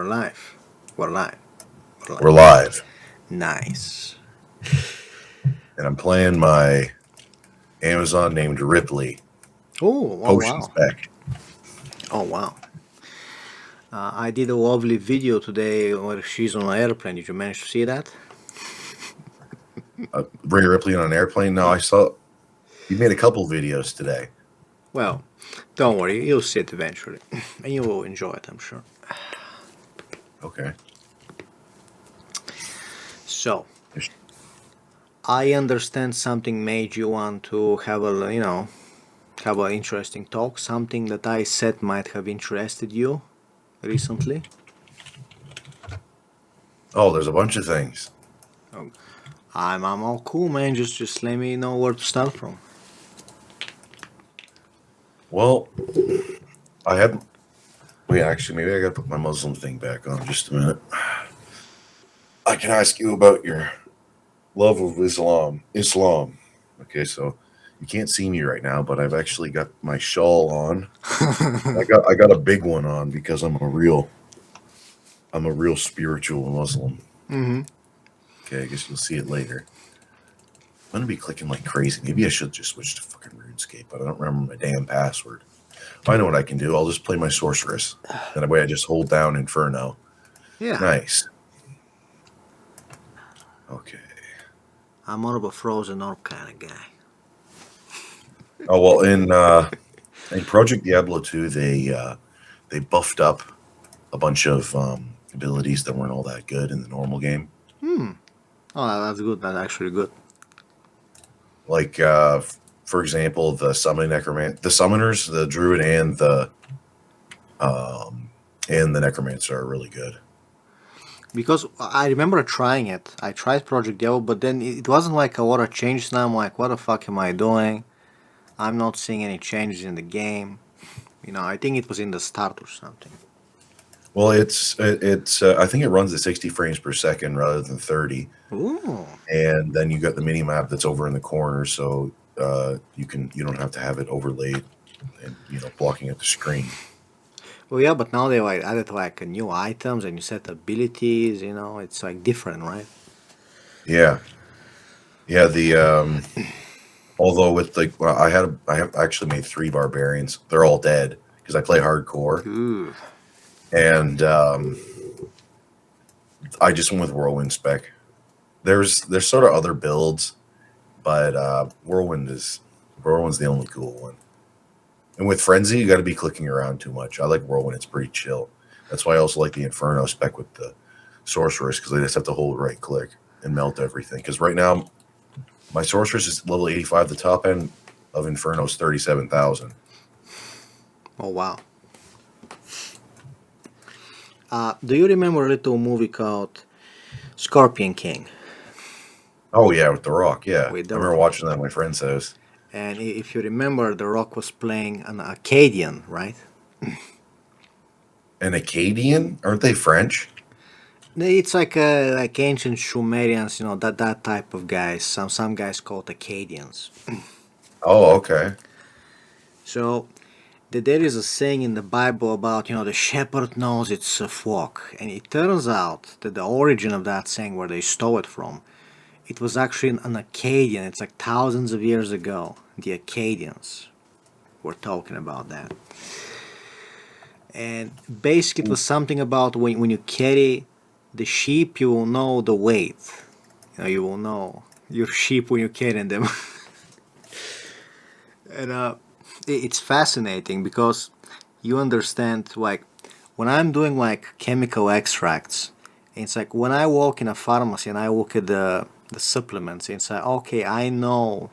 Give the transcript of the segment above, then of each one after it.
We're live. We're live. We're We're live. live, Nice. and I'm playing my Amazon named Ripley Oh potion wow. spec. Oh wow. I did a lovely video today where she's on an airplane. Did you manage to see that? Bring Ripley on an airplane. No, I saw you made a couple videos today. Well, don't worry. You'll see it eventually, and you will enjoy it. I'm sure. Okay. So, I understand something made you want to have have an interesting talk. Something that I said might have interested you recently. Oh, there's a bunch of things. Oh, I'm all cool, man. Just let me know where to start from. Well, I have. Wait, actually, maybe I gotta put my Muslim thing back on just a minute. I can ask you about your love of Islam. Okay, so you can't see me right now, but I've actually got my shawl on. I got a big one on because I'm a real spiritual Muslim. Mm-hmm. Okay, I guess you'll see it later. I'm gonna be clicking like crazy. Maybe I should just switch to fucking RuneScape, but I don't remember my damn password. I know what I can do. I'll just play my sorceress. That way I just hold down Inferno. Yeah, Nice. Okay. I'm more of a frozen orb kind of guy. Oh well, in Project Diablo 2, they buffed up a bunch of abilities that weren't all that good in the normal game. Hmm. Oh, that's good. That's actually good. Like for example, the the summoners, the druid um and the necromancer are really good. Because I remember trying it. I tried Project Devil, but then it wasn't like a lot of changes. Now I'm like, what the fuck am I doing? I'm not seeing any changes in the game. I think it was in the start or something. Well, it's I think it runs at 60 frames per second rather than 30, Ooh. and then you got the mini map that's over in the corner, so you don't have to have it overlaid and blocking at the screen. Well, yeah, but now they like added like new items and you set abilities. It's like different, right? Yeah, yeah. The although with like well, I have actually made three barbarians. They're all dead because I play hardcore, Ooh. and I just went with whirlwind spec. There's sort of other builds, but Whirlwind's the only cool one. And with Frenzy, you got to be clicking around too much. I like Whirlwind; it's pretty chill. That's why I also like the Inferno spec with the Sorceress because I just have to hold right click and melt everything. Because right now my Sorceress is level 85. The top end of Inferno is 37,000. Oh wow. Do you remember a little movie called Scorpion King Oh yeah, with the Rock. Yeah, with I The remember Rock? watching that at my friend's house. And if you remember, The Rock was playing an Acadian, right? An Acadian? Aren't they French? It's like ancient Sumerians, that type of guys. Some guys called Acadians. Oh, okay. So there is a saying in the Bible about the shepherd knows its flock, and it turns out that the origin of that saying, where they stole it from, it was actually an Acadian. It's like thousands of years ago. The Acadians were talking about that. And basically, it was something about when you carry the sheep, you will know the weight. You will know your sheep when you're carrying them. And it's fascinating because you understand, like, when I'm doing like chemical extracts, it's like when I walk in a pharmacy and I look at the supplements, it's like, okay, I know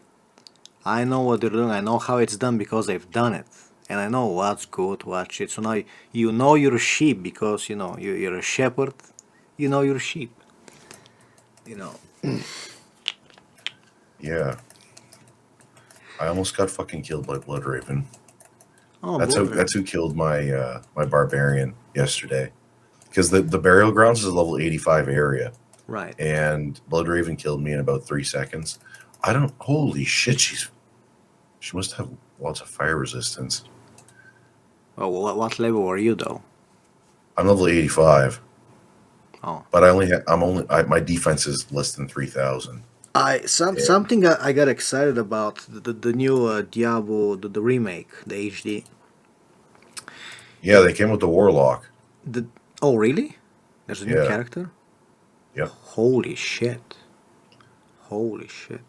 what they're doing. I know how it's done because they've done it, and I know what's good, what's shit. So now you know your sheep because you're a shepherd. You know your sheep. You know. Yeah. I almost got fucking killed by Blood Raven. Oh, That's Blood who that's Raven. who killed my barbarian yesterday. Because the burial grounds is a level 85 area, Right. and Blood Raven killed me in about 3 seconds. I don't. Holy shit! She must have lots of fire resistance. Oh, what level are you though? I'm level 85, Oh, but my defense is less than 3,000. And something I got excited about the new Diablo the remake, the HD. yeah, they came with the warlock. The Oh, really? There's a new Yeah, character? yep, Holy shit! Holy shit!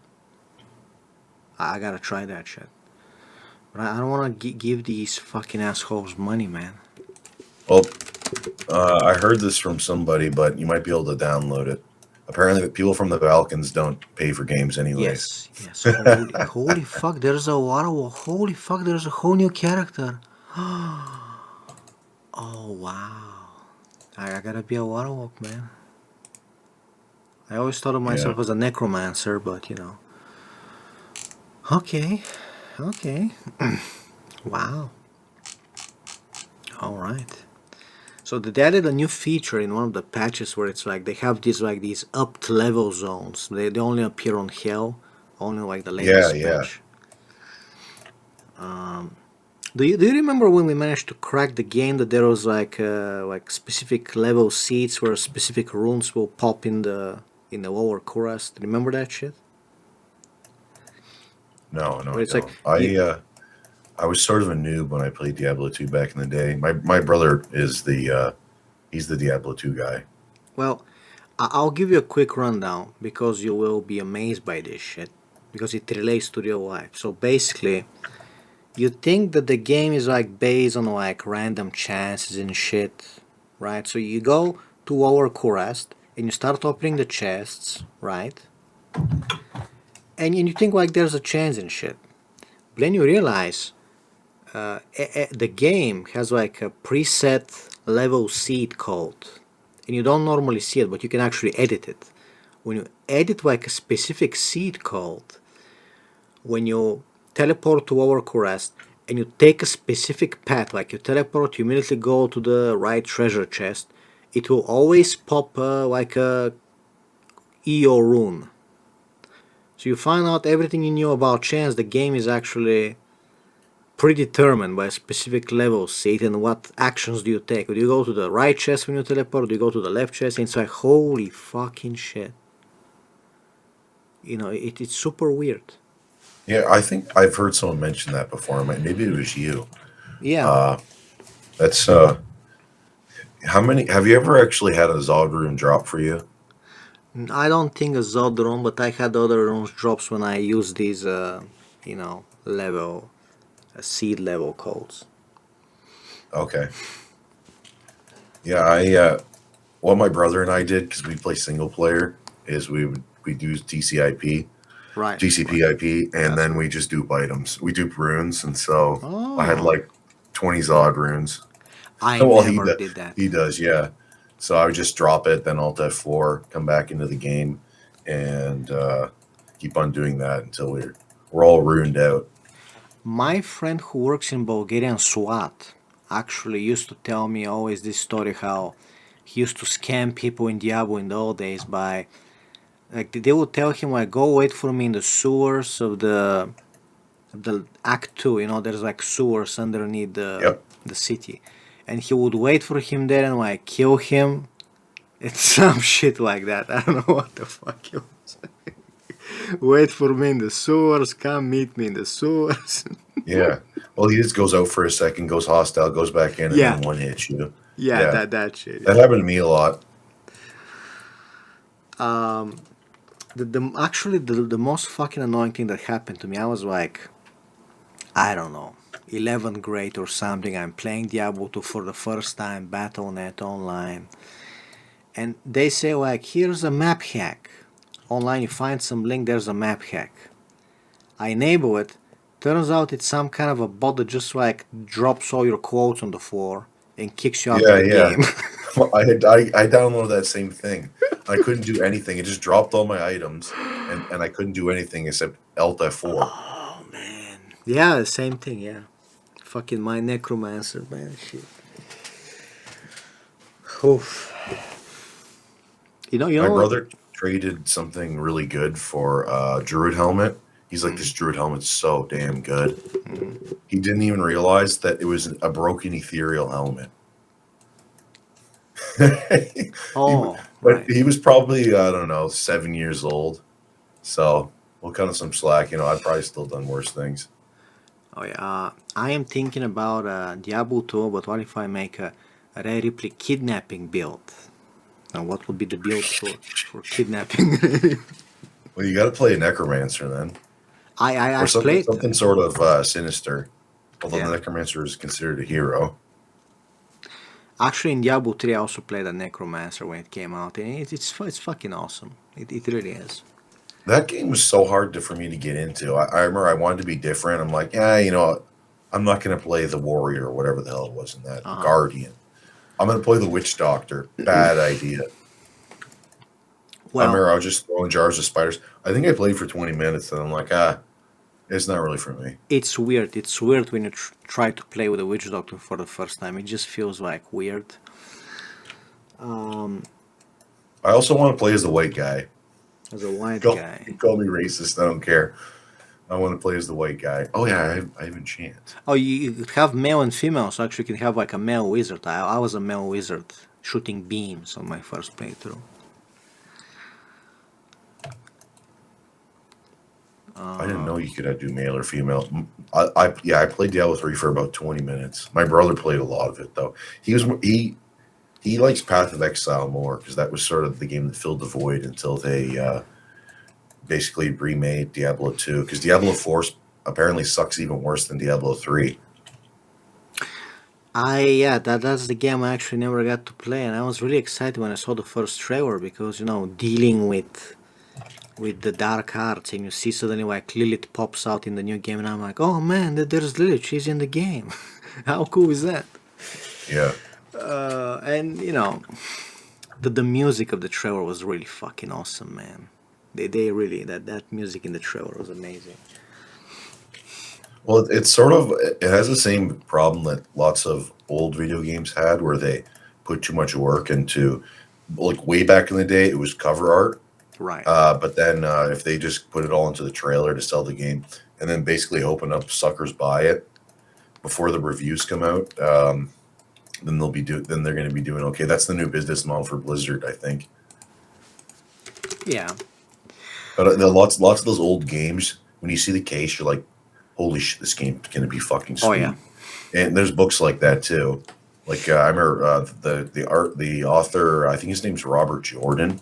I gotta try that shit. But I don't want to give these fucking assholes money, man. well, I heard this from somebody, but you might be able to download it. Apparently, the people from the Balkans don't pay for games anyways. Yes, yes. Holy fuck! There's a water wall. Holy fuck! There's a whole new character. Oh wow! I gotta be a water walk, man. I always thought of Yeah, myself as a necromancer, but you know. Okay, okay. Wow. All right. So they added a new feature in one of the patches where it's like they have these upped level zones. They only appear on Hell, only like the yeah, latest yeah. patch. Do you remember when we managed to crack the game that there was like specific level seats where specific runes will pop in the lower chorus? Remember that shit? No, no, Where I it's like don't. you I was sort of a noob when I played Diablo 2 back in the day. My brother is he's the Diablo 2 guy. well, I'll give you a quick rundown because you will be amazed by this shit because it relates to real life. So basically, you think that the game is like based on like random chances and shit, right? So you go to our quest and you start opening the chests, right? And you think like there's a chance and shit. But then you realize the game has like a preset level seed code, and you don't normally see it, but you can actually edit it. When you edit like a specific seed code, when you teleport to our quest and you take a specific path, like you teleport, you immediately go to the right treasure chest, it will always pop like a EO rune. So you find out everything you knew about chance. The game is actually predetermined by a specific level seed and what actions do you take. Do you go to the right chest when you teleport? Do you go to the left chest? And it's like holy fucking shit. It's super weird. Yeah, I think I've heard someone mention that before. Maybe it was you. Yeah, Uh, that's how many have you ever actually had a Zod rune drop for you? I don't think a Zodron, but I had other runes drops when I used these, level, seed level codes. Okay. Yeah, what my brother and I did because we play single player is we do TCIP, Right, right. TCPIP, and That's then right. we just dupe items. We dupe runes, and so I had Oh, like 20 Zod runes. I Well, never did that. he does, yeah. So I would just drop it, then Alt F4, come back into the game, and keep on doing that until we're all ruined out. My friend who works in Bulgarian SWAT actually used to tell me always this story how he used to scam people in Diablo in the old days by like they would tell him like go wait for me in the sewers of the Act Two. There's like sewers underneath Yep. the city, and he would wait for him there and like kill him. It's some shit like that. I don't know what the fuck it was. Wait for me in the sewers. Come meet me in the sewers. Yeah. Well, he just goes out for a second, goes hostile, goes back in, and Yeah, then one hits you. yeah, Yeah. that shit. That Yeah. happened to me a lot. The most fucking annoying thing that happened to me, I was like, I don't know, 11th grade or something. I'm playing Diablo 2 for the first time, Battle.net online, and they say like, here's a map hack. Online, you find some link. There's a map hack. I enable it. Turns out it's some kind of a bot that just like drops all your quotes on the floor and kicks you out of Yeah, the yeah. game. Well, I downloaded that same thing. I couldn't do anything. It just dropped all my items, and I couldn't do anything except Alt F4. Oh man. Yeah, the same thing. Yeah. Fucking my necromancer, man. Shit. Oof. You My know. brother traded something really good for Druid helmet. He's like, this Druid helmet's so damn good. He didn't even realize that it was a broken ethereal helmet. Oh, But right. he was probably, I don't know, 7 years old. So we'll cut him some slack. I've probably still done worse things. Oh yeah. I am thinking about Diablo 2, but what if I make a Rare Ripley kidnapping build? Now, what would be the build for kidnapping? Well, you got to play a necromancer then, or I've something played. something sort of sinister. Although the Yeah. necromancer is considered a hero. Actually, in Diablo 3, I also played a necromancer when it came out, and it's fucking awesome. It really is. That game was so hard for me to get into. I remember I wanted to be different. I'm like, yeah, I'm not going to play the warrior or whatever the hell it was in that, the Uh huh. guardian. I'm going to play the witch doctor. Bad idea. I Well, remember I was just throwing jars of spiders. I think I played for 20 minutes, and I'm like, it's not really for me. it's weird. It's weird when you try to play with a witch doctor for the first time. It just feels like weird. Um, I also want to play as the white guy. as a white Call, guy. call me racist. I don't care. I want to play as the white guy. Oh yeah, I have enchant. Oh, you have male and female, so actually you can have like a male wizard. I was a male wizard shooting beams on my first playthrough. I didn't know you could do male or female. I played Diablo 3 for about 20 minutes. My brother played a lot of it though. He likes Path of Exile more because that was sort of the game that filled the void until they basically remade Diablo 2 because Diablo 4 apparently sucks even worse than Diablo 3. Yeah, that's the game I actually never got to play, and I was really excited when I saw the first trailer because dealing with the dark arts, and you see suddenly like Lilith pops out in the new game, and I'm like, oh man, there's Lilith, she's in the game. How cool is that? Yeah. And the music of the trailer was really fucking awesome, man. They really that music in the trailer was amazing. Well, it's sort of it has the same problem that lots of old video games had where they put too much work into like way back in the day it was cover art. Right. But then if they just put it all into the trailer to sell the game, and then basically hoping up suckers buy it before the reviews come out, then then they're going to be doing okay. That's the new business model for Blizzard, I think. Yeah. But lots of those old games, when you see the case, you're like, holy shit, this game's going to be fucking Oh yeah. sweet. And there's books like that too. Like I remember the author, I think his name's Robert Jordan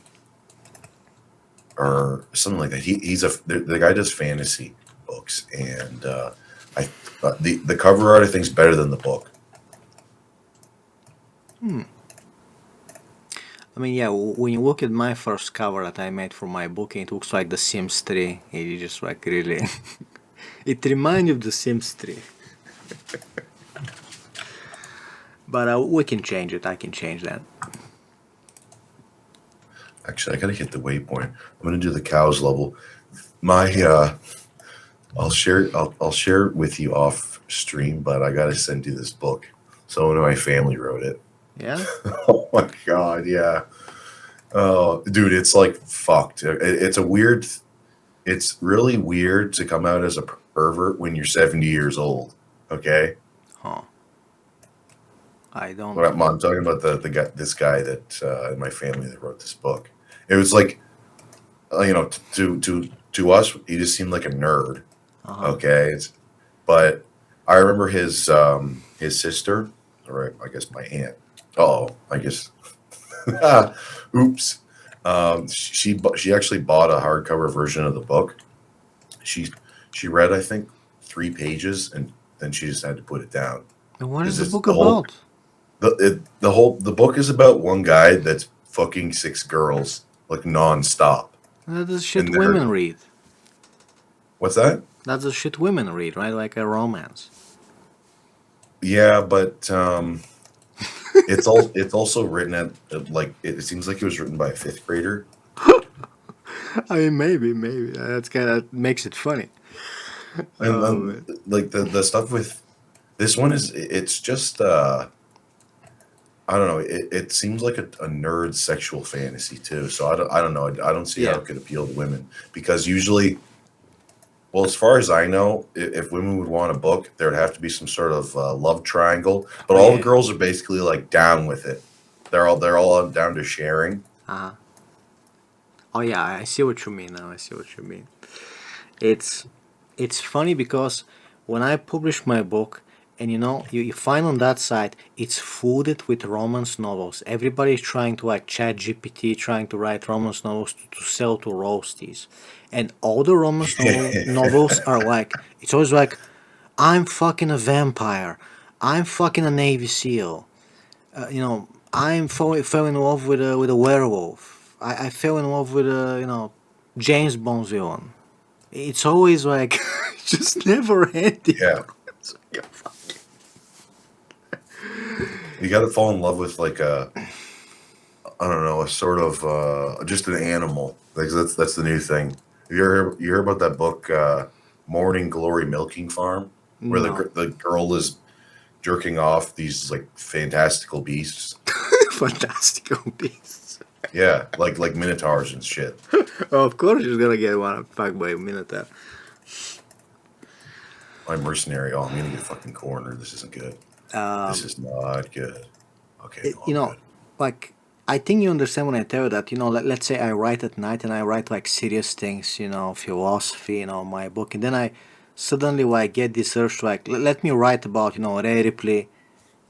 or something like that. The guy does fantasy books, and I the cover art I think is better than the book. I mean, yeah. When you look at my first cover that I made for my book, it looks like The Sims 3. It just like really, it reminds you of The Sims 3. But we can change it. I can change that. Actually, I gotta hit the waypoint. I'm gonna do the cows level. My I'll share it with you off stream, but I gotta send you this book. Someone in my family wrote it. Yeah. Oh my god, yeah. Oh, dude, it's like fucked. It's a weird. It's really weird to come out as a pervert when you're 70 years old. Okay, Huh. I don't. well, I'm talking about the guy, this guy that in my family that wrote this book. It was like, to us, he just seemed like a nerd. Uh huh. Okay, but I remember his sister, or I guess my aunt. Oh, I guess. Oops. She actually bought a hardcover version of the book. She she read I think 3 pages and then she just had to put it down And what is because the it's book about? the book is about one guy that's fucking 6 girls like nonstop. That's the shit And they're women read. what's that? That's the shit women read, right? Like a romance. Yeah, but it's also written at like it seems like it was written by a fifth grader. I mean, maybe that's kind of makes it funny. And Um, like the stuff with this one is it's just I don't know. It seems like a nerd sexual fantasy too. So I don't know. I don't see how yeah, it could appeal to women because usually, well, as far as I know, if women would want a book, there would have to be some sort of love triangle. But oh all the yeah, girls are basically like down with it. they're all down to sharing. Uh-huh. Oh yeah, I see what you mean now. I see what you mean. It's it's funny because when I published my book, and you find on that site, it's flooded with romance novels. Everybody's trying to like chat GPT, trying to write romance novels to sell to roasties. And all the romance novels are like, it's always like, I'm fucking a vampire. I'm fucking a Navy SEAL. Fell in love with a werewolf. I fell in love with a James Bond villain. It's always like just never ending. Yeah, you got to fall in love with like a, I don't know, a sort of just an animal. Like that's the new thing. You heard about that book, Morning Glory Milking Farm, where No. the girl is jerking off these like fantastical beasts. Fantastical beasts. Yeah, like minotaurs and shit. Oh, of course she's gonna get one fucked by a minotaur. I'm mercenary. Oh, I'm gonna get fucking cornered. This isn't good. This Um, is not good. Okay, it, no, you I'm know, good. like I think you understand when I tell you that. Let's say I write at night and I write like serious things, philosophy, my book, and then I suddenly like get this urge to like let me write about Ray Ripley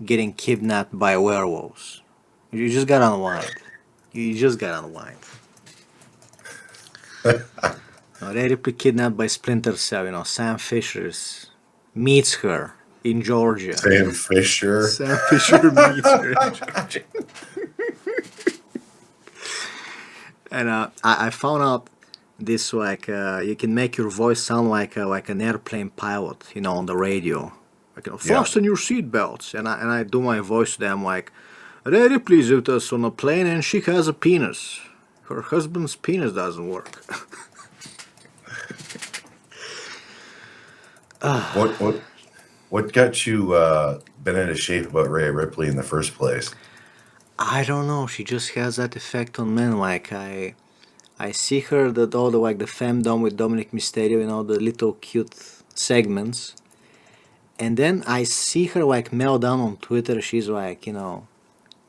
getting kidnapped by werewolves. You just gotta unwind. You just gotta unwind. Ray Ripley kidnapped by Splinter Cell. Sam Fisher's meets her in Georgia. Sam Fisher. Sam Fisher meets her in Georgia. And I found out this like you can make your voice sound like an airplane pilot, on the radio. Like, Yeah. fasten your seatbelts, and I do my voice to them like, Ray Ripley's with us on a plane, and she has a penis. Her husband's penis doesn't work. What what got you bent out of shape about Rhea Ripley in the first place? I don't know. She just has that effect on men. Like I see her that all the like the femdom with Dominic Mysterio, the little cute segments, and then I see her like melt down on Twitter. She's like,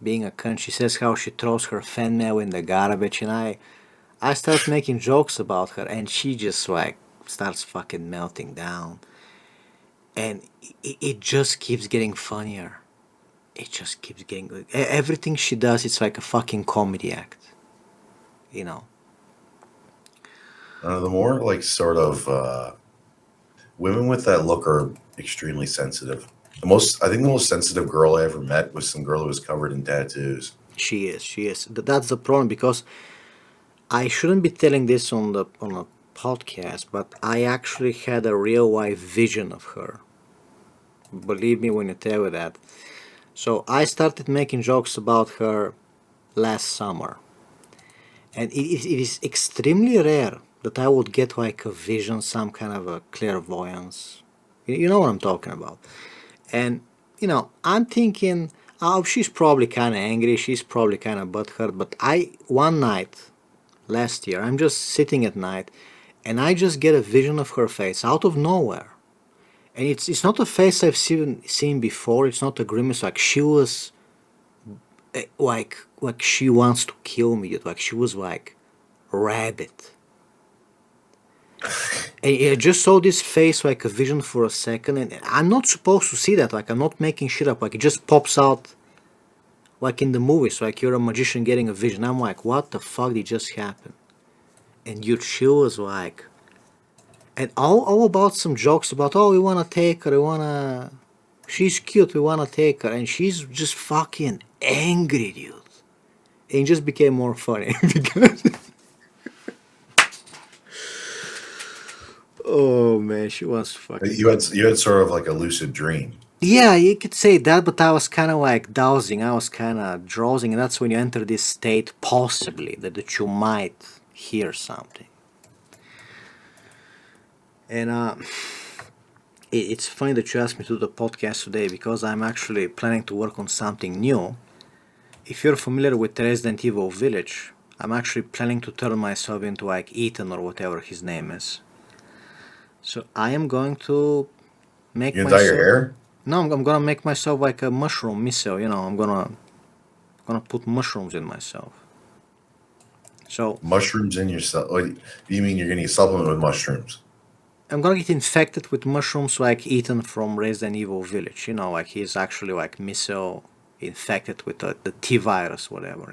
being a cunt. She says how she throws her fan mail in the garbage, and I start making jokes about her, and she just like starts fucking melting down, and it just keeps getting funnier. It just keeps getting everything she does. It's like a fucking comedy act, you know. The more like sort of women with that look are extremely sensitive. I think the most sensitive girl I ever met was some girl who was covered in tattoos. She is. She is. That's the problem because I shouldn't be telling this on a podcast, but I actually had a real life vision of her. Believe me when I tell you that. So I started making jokes about her last summer, and it is extremely rare that I would get like a vision, some kind of a clairvoyance. You know what I'm talking about. And I'm thinking, oh, she's probably kind of angry. She's probably kind of butthurt. But one night last year, I'm just sitting at night, and I just get a vision of her face out of nowhere. And it's not a face I've seen before. It's not a grimace. Like she was, like she wants to kill me. Like she was like rabid. And I just saw this face like a vision for a second, and I'm not supposed to see that. Like I'm not making shit up. Like it just pops out, like in the movies. Like you're a magician getting a vision. I'm like, what the fuck did just happen? And she was like, and all about some jokes about, oh, we wanna take her. She's cute. We wanna take her, and she's just fucking angry, dude. And it just became more funny because. Oh man, she was fucking. You had sort of like a lucid dream. Yeah, you could say that, but I was kind of like dowsing. I was kind of drowsing, and that's when you enter this state, possibly that you might hear something. And it's funny that you asked me to do the podcast today because I'm actually planning to work on something new. If you're familiar with Resident Evil Village, I'm actually planning to turn myself into like Ethan or whatever his name is. So I am going to make You can dye your myself. hair. No, I'm gonna make myself like a mushroom missile. I'm gonna gonna put mushrooms in myself. So Mushrooms in yourself. You mean you're going to supplement with mushrooms? I'm gonna get infected with mushrooms like Ethan from Resident Evil Village. Like he's actually like miso infected with the T virus, whatever.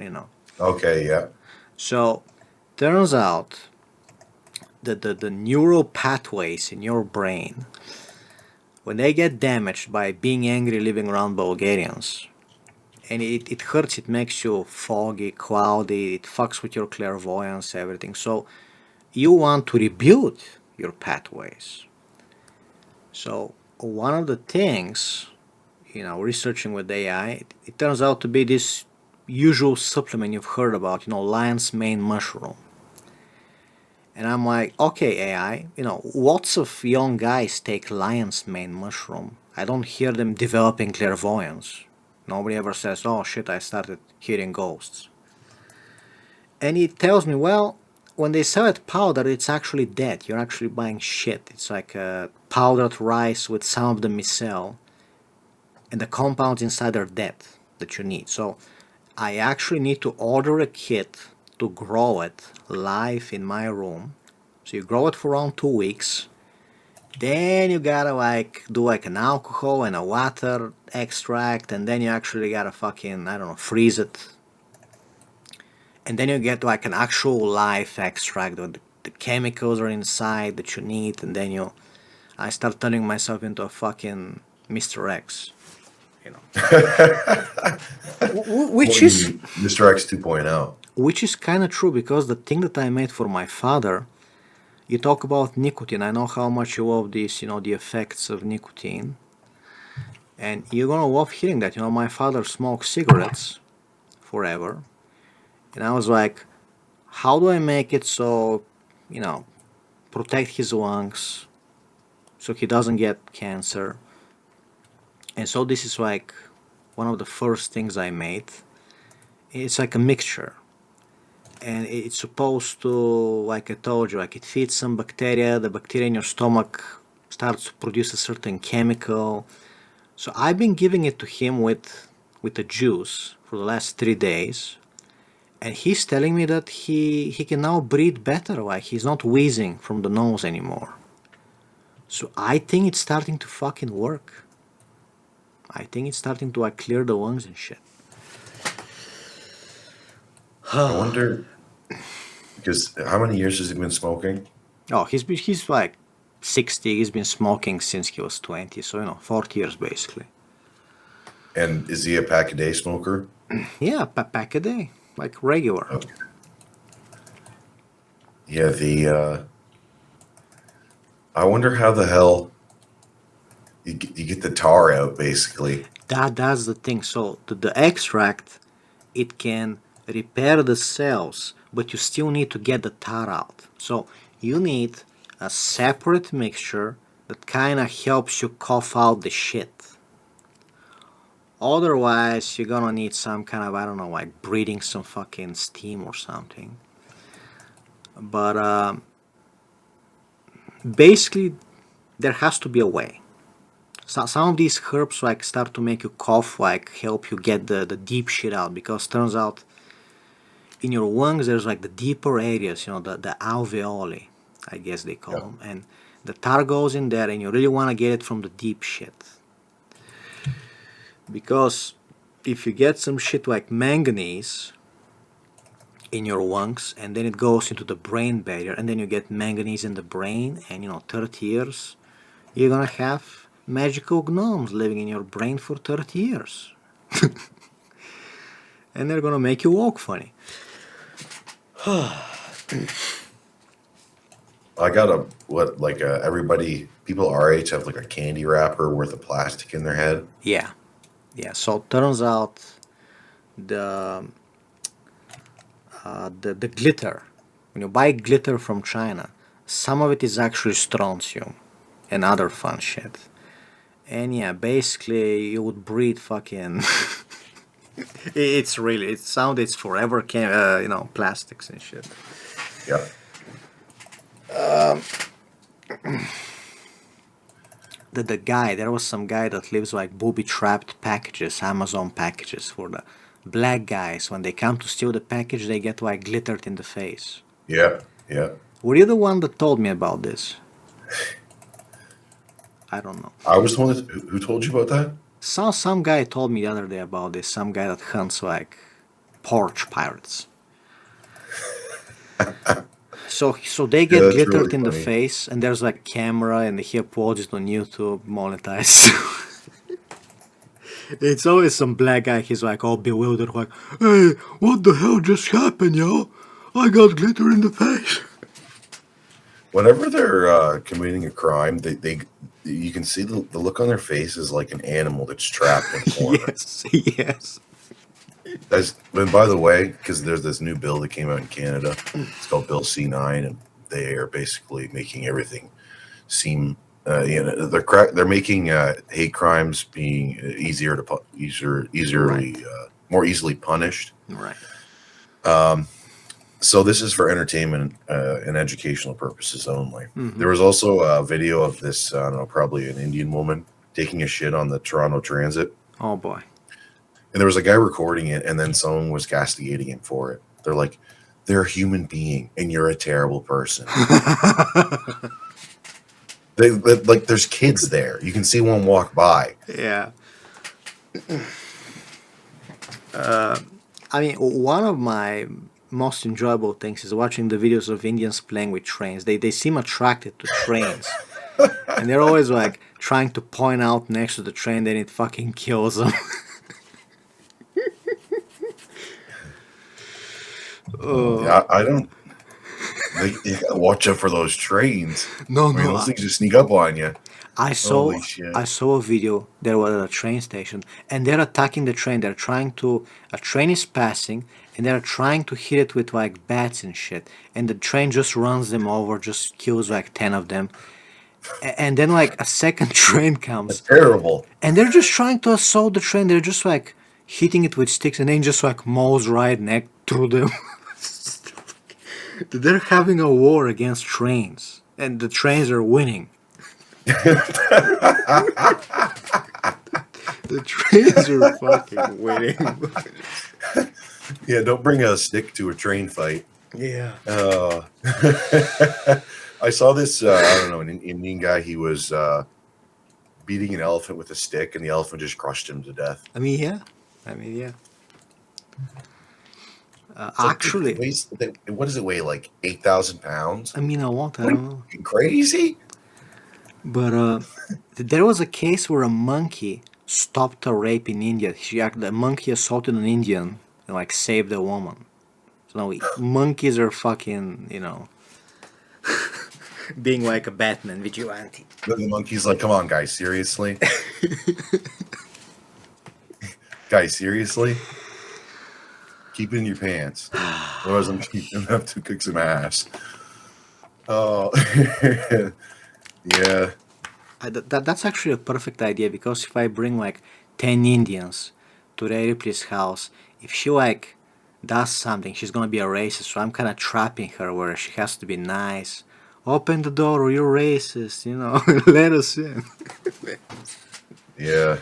Okay, yeah. So turns out that the neural pathways in your brain, when they get damaged by being angry living around Bulgarians, and it hurts, it makes you foggy, cloudy, it fucks with your clairvoyance, everything. So you want to rebuild your pathways. So one of the things, researching with AI, it turns out to be this usual supplement you've heard about, lion's mane mushroom. And I'm like, okay, AI, lots of young guys take lion's mane mushroom. I don't hear them developing clairvoyance. Nobody ever says, oh shit, I started hearing ghosts. And it tells me, well, when they sell it powder, it's actually dead. You're actually buying shit. It's like powdered rice with some of the micelle, and the compounds inside are dead that you need. So I actually need to order a kit to grow it live in my room. So you grow it for around 2 weeks. Then you gotta do like an alcohol and a water extract, and then you actually gotta fucking, I don't know, freeze it. And then you get like an actual live extract where the chemicals are inside that you need, and then I start turning myself into a fucking Mr. X. Which is Mr. X 2.0. Which is kind of true, because the thing that I made for my father, you talk about nicotine. I know how much you love this, the effects of nicotine. And you're gonna love hearing that. My father smoked cigarettes forever. And I was like, how do I make it so, protect his lungs so he doesn't get cancer? And so this is like one of the first things I made. It's like a mixture. And it's supposed to, like I told you, like it feeds some bacteria. The bacteria in your stomach starts to produce a certain chemical. So I've been giving it to him with the juice for the last 3 days. And he's telling me that he can now breathe better, like he's not wheezing from the nose anymore. So I think it's starting to fucking work. I think it's starting to like clear the lungs and shit. I wonder, because how many years has he been smoking? Oh, he's like 60. He's been smoking since he was 20. So 40 years basically. And is he a pack a day smoker? Yeah, pack a day, like regular. Okay. Yeah, I wonder how the hell you get the tar out, basically. That's the thing. So the extract, it can repair the cells, but you still need to get the tar out. So you need a separate mixture that kind of helps you cough out the shit. Otherwise, you're gonna need some kind of, I don't know, like breathing some fucking steam or something. But basically, there has to be a way. So some of these herbs like start to make you cough, like help you get the deep shit out, because turns out in your lungs there's like the deeper areas, the alveoli, I guess they call them, and the tar goes in there, and you really want to get it from the deep shit. Because if you get some shit like manganese in your lungs, and then it goes into the brain barrier, and then you get manganese in the brain, and 30 years, you're gonna have magical gnomes living in your brain for 30 years. And they're gonna make you walk funny. I got everybody, people our age have like a candy wrapper worth of plastic in their head. Yeah. So it turns out the glitter, when you buy glitter from China, some of it is actually strontium and other fun shit. And yeah, basically you would breathe fucking. It's forever plastics and shit. Yeah. There was some guy that lives like booby trapped packages, Amazon packages for the black guys, when they come to steal the package, they get like glittered in the face. Yeah, yeah. Were you the one that told me about this? I don't know. I was the one who told you about that. Some guy told me the other day about this. Some guy that hunts like porch pirates. So they Yeah, get that's really glittered in the funny. face, and there's like camera, and he uploads it on YouTube, monetized. It's always some black guy. He's like all bewildered, like, "Hey, what the hell just happened, yo? I got glitter in the face." Whenever they're committing a crime, they you can see the look on their face is like an animal that's trapped in a corner. Yes, yes. And by the way, because there's this new bill that came out in Canada, it's called Bill C9, and they are basically making everything seem, they're making hate crimes being Right, more easily punished. right. So this is for entertainment and educational purposes only. Mm-hmm. There was also a video of this, I don't know, probably an Indian woman taking a shit on the Toronto Transit. Oh boy. And there was a guy recording it, and then someone was castigating him for it. They're like, they're a human being, and you're a terrible person. Like, there's kids there. You can see one walk by. Yeah. I mean, one of my most enjoyable things is watching the videos of Indians playing with trains. They seem attracted to trains. And they're always like trying to point out next to the train, then it fucking kills them. Yeah, I don't. You gotta watch out for those trains. No, I mean, no. those things just sneak up on you. I saw Holy shit. I saw a video. There was at a train station, and they're attacking the train. They're trying to. A train is passing, and they're trying to hit it with like bats and shit. And the train just runs them over, just kills like 10 of them. And then like a second train comes, Terrible. and they're just trying to assault the train. They're just like hitting it with sticks, and then just like mows right neck through them. They're having a war against trains, and the trains are winning. The trains are fucking winning. Yeah, don't bring a stick to a train fight. Yeah. I saw this, I don't know, an Indian guy. He was beating an elephant with a stick, and the elephant just crushed him to death. I mean, yeah. Yeah. It's like, dude, Actually, what does it weigh? Like 8,000 pounds? I mean, I don't What, know. you crazy? But there was a case where a monkey stopped a rape in India. The monkey assaulted an Indian and like saved a woman. So now monkeys are fucking, being like a Batman vigilante. The monkey's like, come on, guys, seriously? Guys, seriously? Keep it in your pants. Otherwise, I'm going to have to kick some ass. Oh, yeah. That's actually a perfect idea, because if I bring like 10 Indians to Ripley's house, if she like does something, she's gonna be a racist. So I'm kind of trapping her where she has to be nice. Open the door, or you're racist, let us in. Yeah.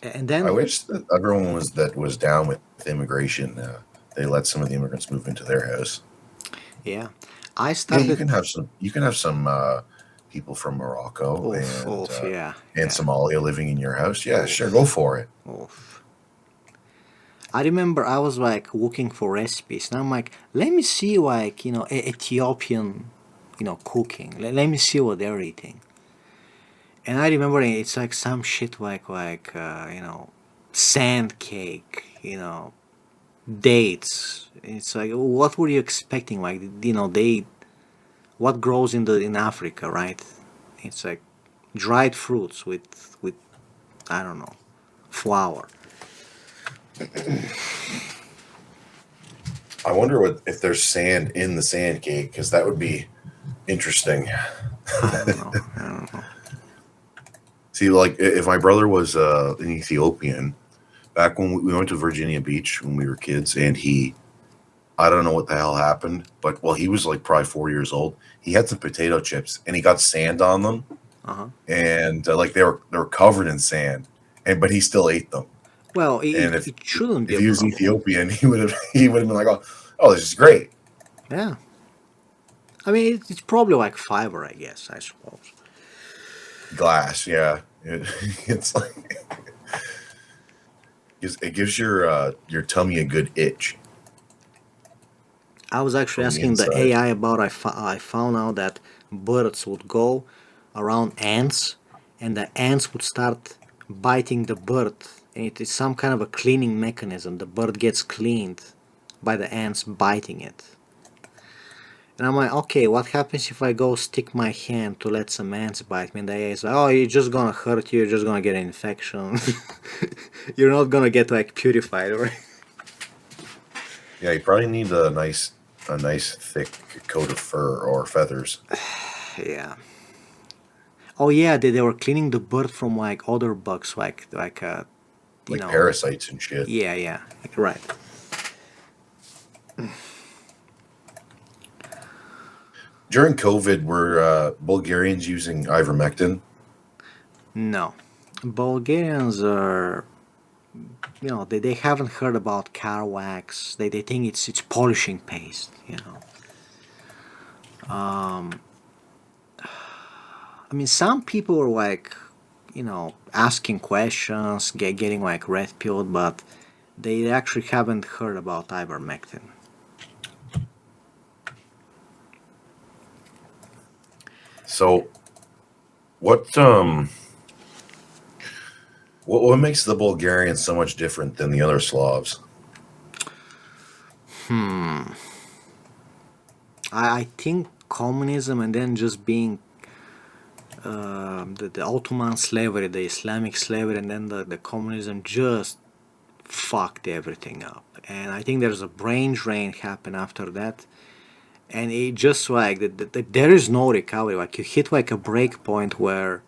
And I then, wish that everyone was down with immigration. They let some of the immigrants move into their house. yeah, I Yeah, started. you can have some people from Morocco Yeah, and yeah. Somalia living in your house. Yeah, sure, go for it. Oof. I remember I was like looking for recipes, and I'm like, let me see like Ethiopian, cooking. Let me see what they're eating. And I remember it's like some shit like sand cake, dates. It's like, what were you expecting? Like, they what grows in Africa, right? It's like dried fruits with I don't know, flour. I wonder if there's sand in the sand cake, because that would be interesting. I don't know. I don't know. See, like if my brother was an Ethiopian, back when we went to Virginia Beach when we were kids, and I don't know what the hell happened, but he was like probably 4 years old. He had some potato chips, and he got sand on them, Uh huh. and like they were covered in sand. and but he still ate them. Well, And it shouldn't be if a he was problem. Ethiopian, he would have been like, oh, this is great. Yeah. I mean, it's probably like fiber, I guess, I suppose. Glass, yeah. It's like it gives your tummy a good itch I was actually from the asking the inside. AI about. I found out that birds would go around ants, and the ants would start biting the bird, and it is some kind of a cleaning mechanism. The bird gets cleaned by the ants biting it. And I'm like, okay, what happens if I go stick my hand to let some ants bite me? And the AI is like, oh, you're just gonna hurt you. You're just gonna get an infection. You're not gonna get like purified, right? Yeah, you probably need a nice thick coat of fur or feathers, Yeah. Oh yeah, they were cleaning the bird from like other bugs, you like know. parasites and shit. Yeah, yeah, right. During COVID, were Bulgarians using ivermectin? No, Bulgarians are, they haven't heard about car wax. They think it's polishing paste. I mean, some people are like, asking questions, getting like red pilled, but they actually haven't heard about ivermectin. So what makes the Bulgarians so much different than the other Slavs? Hmm. I think communism and then just being the Ottoman slavery, the Islamic slavery, and then the communism just fucked everything up. And I think there's a brain drain happen after that. And it just like there is no recovery. Like you hit like a break point where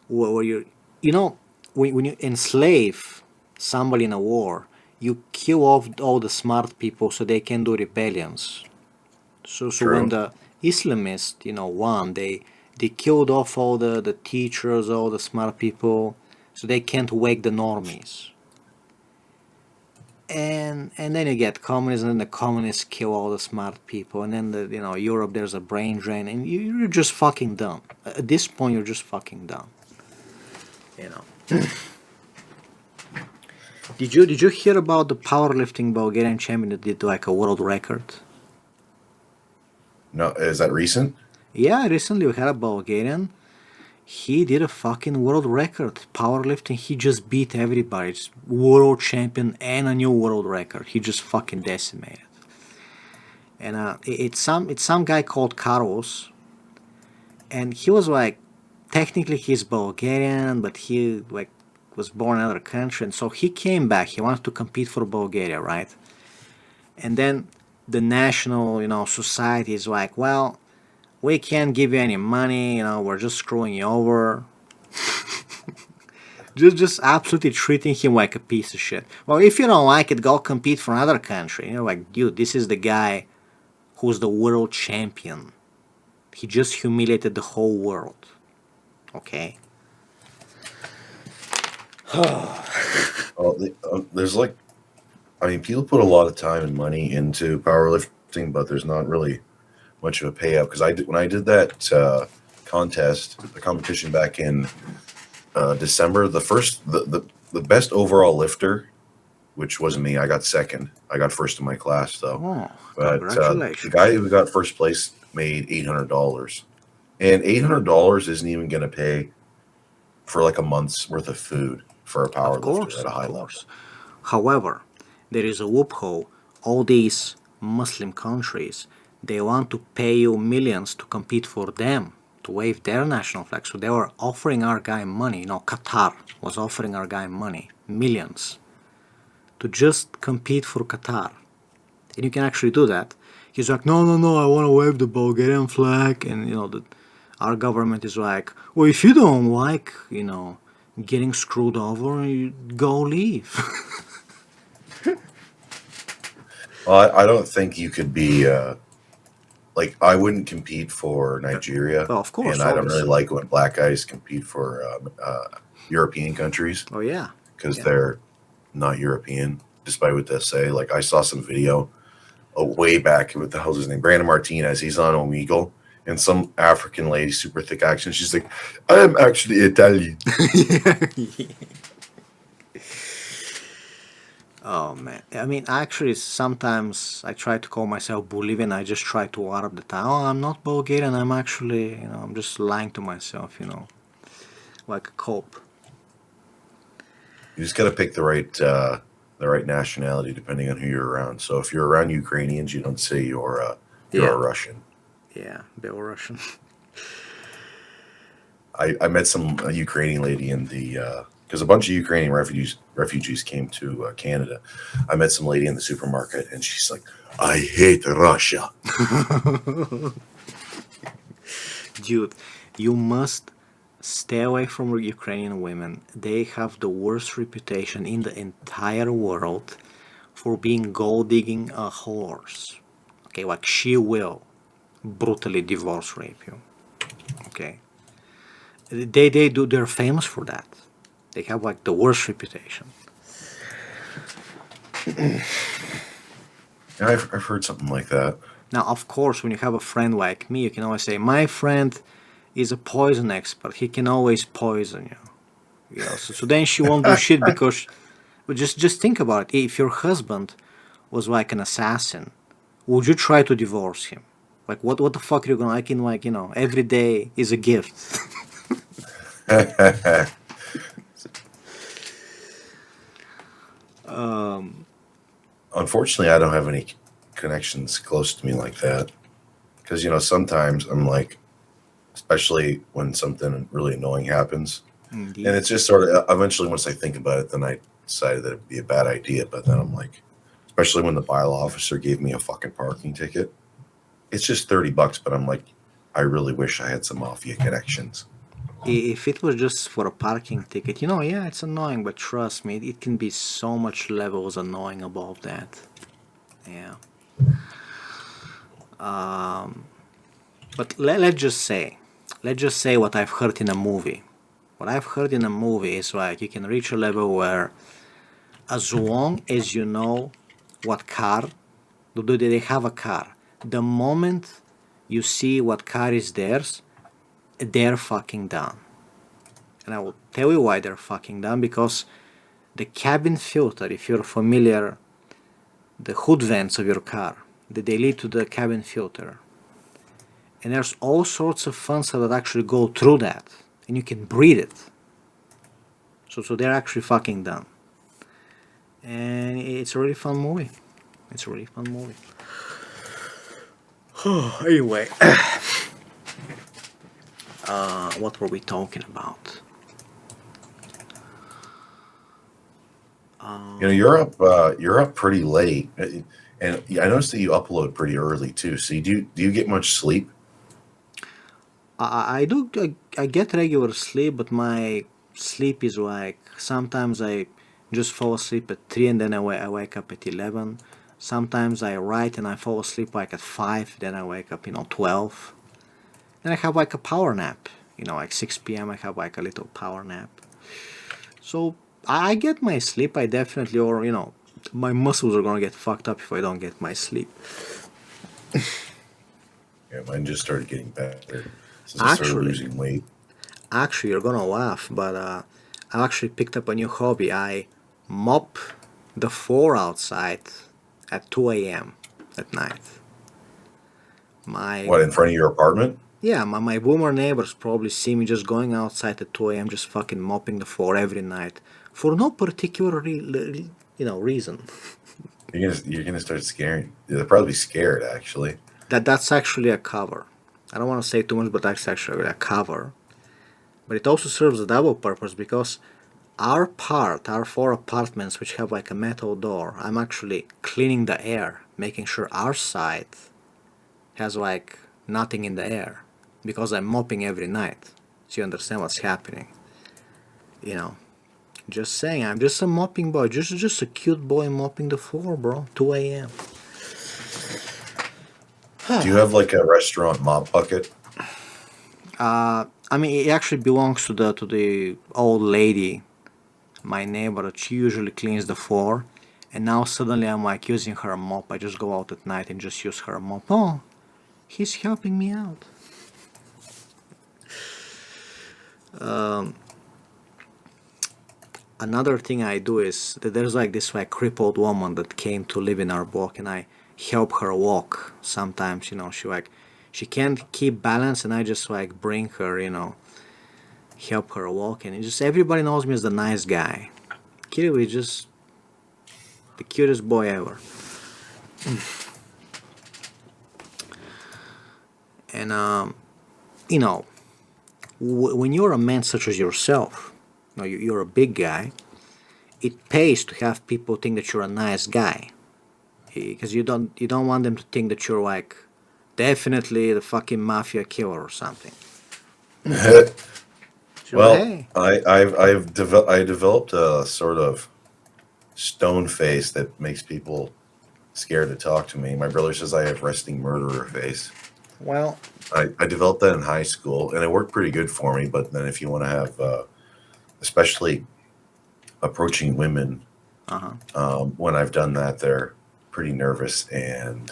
you know when you enslave somebody in a war, you kill off all the smart people so they can do rebellions. So when True. the Islamists, won, they killed off all the teachers, all the smart people, so they can't wake the normies. And then you get communism, and the communists kill all the smart people, and then Europe there's a brain drain, and you're just fucking done. At this point, you're just fucking done. You know. Did you hear about the powerlifting Bulgarian champion that did like a world record? No, is that recent? Yeah, recently we had a Bulgarian. He did a fucking world record powerlifting. He just beat everybody. It's world champion and a new world record. He just fucking decimated. And it's some guy called Carlos, and he was like, technically he's Bulgarian, but he like was born in another country, and so he came back. He wanted to compete for Bulgaria, right? And then the national, society is like, well, we can't give you any money. We're just screwing you over. Just absolutely treating him like a piece of shit. Well, if you don't like it, go compete for another country. Like, dude, this is the guy who's the world champion. He just humiliated the whole world. Okay? Oh, there's like, I mean, people put a lot of time and money into powerlifting, but there's not really much of a payout. Because when I did that the competition back in December, the best overall lifter, which wasn't me, I got second. I got first in my class though. Oh, But the congratulations. guy who got first place made $800, and $800 isn't even going to pay for like a month's worth of food for a power Of lifter course, at a of high level. course. However, there is a loophole. All these Muslim countries, they want to pay you millions to compete for them, to wave their national flag. So they were offering our guy money. Qatar was offering our guy money, millions, to just compete for Qatar. And you can actually do that. He's like, no, no, no, I want to wave the Bulgarian flag. And, our government is like, well, if you don't like, getting screwed over, you go leave. Well, I don't think you could be like, I wouldn't compete for Nigeria, Well, of and course, I don't really obviously. like when black guys compete for European countries Oh yeah. because Yeah. they're not European, despite what they say. Like I saw some video way back with the hell's his name, Brandon Martinez. He's on Omegle, and some African lady, super thick accent. She's like, "I am actually Italian." Oh man. I mean, actually, sometimes I try to call myself Bolivian. I just try to Arab the time. Oh, I'm not Bulgarian. I'm actually, I'm just lying to myself. Like a cope. You just got to pick the right nationality depending on who you're around. So if you're around Ukrainians, you don't say you're a Yeah. Russian. Yeah. Belarusian. I met some Ukrainian lady in the because a bunch of Ukrainian refugees came to Canada. I met some lady in the supermarket, and she's like, "I hate Russia." Dude, you must stay away from Ukrainian women. They have the worst reputation in the entire world for being gold digging whores. Okay, like she will brutally divorce rape you. Okay, they're famous for that. They have like the worst reputation. Yeah, I've heard something like that. Now, of course, when you have a friend like me, you can always say, "My friend is a poison expert. He can always poison you." So then she won't do shit because. But just think about it. If your husband was like an assassin, would you try to divorce him? Like what the fuck are you gonna every day is a gift. Unfortunately, I don't have any connections close to me like that. Because sometimes I'm like, especially when something really annoying happens, and Indeed. it's just sort of eventually once I think about it, then I decided that it'd be a bad idea. But then I'm like, especially when the bylaw officer gave me a fucking parking ticket, it's just $30, but I'm like, I really wish I had some mafia connections. If it was just for a parking ticket, yeah, it's annoying, but trust me, it can be so much levels annoying above that. Yeah. But let's just say what I've heard in a movie. What I've heard in a movie is like you can reach a level where, as long as you know what car, do they have a car, the moment you see what car is theirs, they're fucking done. And I will tell you why they're fucking done, because the cabin filter, if you're familiar, the hood vents of your car, they lead to the cabin filter. And there's all sorts of fun stuff that actually go through that, and you can breathe it. So they're actually fucking done. And it's a really fun movie. It's a really fun movie. Anyway, what were we talking about? You're up pretty late, and I noticed that you upload pretty early too. So do you get much sleep? I do. I get regular sleep, but my sleep is like sometimes I just fall asleep at 3 and then I wake up at 11. Sometimes I write and I fall asleep like at 5, then I wake up 12. Then I have like a power nap, like 6 p.m. I have like a little power nap. So I get my sleep. I definitely, or my muscles are gonna get fucked up if I don't get my sleep. Yeah, mine just started getting better since I started Actually, losing weight. you're gonna laugh, but I actually picked up a new hobby. I mop the floor outside at 2 a.m. at night. My What, in front of your apartment? Yeah, my boomer neighbors probably see me just going outside at 2 a.m. just fucking mopping the floor every night for no particular reason. You're gonna start scaring. They'll probably be scared actually. That's actually a cover. I don't want to say too much, but that's actually a cover. But it also serves a double purpose because our 4 apartments, which have like a metal door, I'm actually cleaning the air, making sure our side has like nothing in the air because I'm mopping every night. So you understand what's happening. You know, just saying, I'm just a mopping boy, just a cute boy mopping the floor, bro. 2 a.m. Do you have like a restaurant mop bucket? I mean, it actually belongs to the old lady, my neighbor. That she usually cleans the floor, and now suddenly I'm like using her mop. I just go out at night and just use her mop. Oh, he's helping me out. Another thing I do is that there's like this like crippled woman that came to live in our block, and I help her walk. Sometimes, she can't keep balance, and I just like bring her, help her walk, and just everybody knows me as the nice guy. Kiril is just the cutest boy ever. And you know, when you're a man such as yourself, you're a big guy. It pays to have people think that you're a nice guy, because you don't want them to think that you're like definitely the fucking mafia killer or something. So Well, hey, I developed a sort of stone face that makes people scared to talk to me. My brother says I have resting murderer face. well, I developed that in high school, and it worked pretty good for me. But then, if you want to have, especially approaching women, uh-huh. when I've done that, they're pretty nervous, and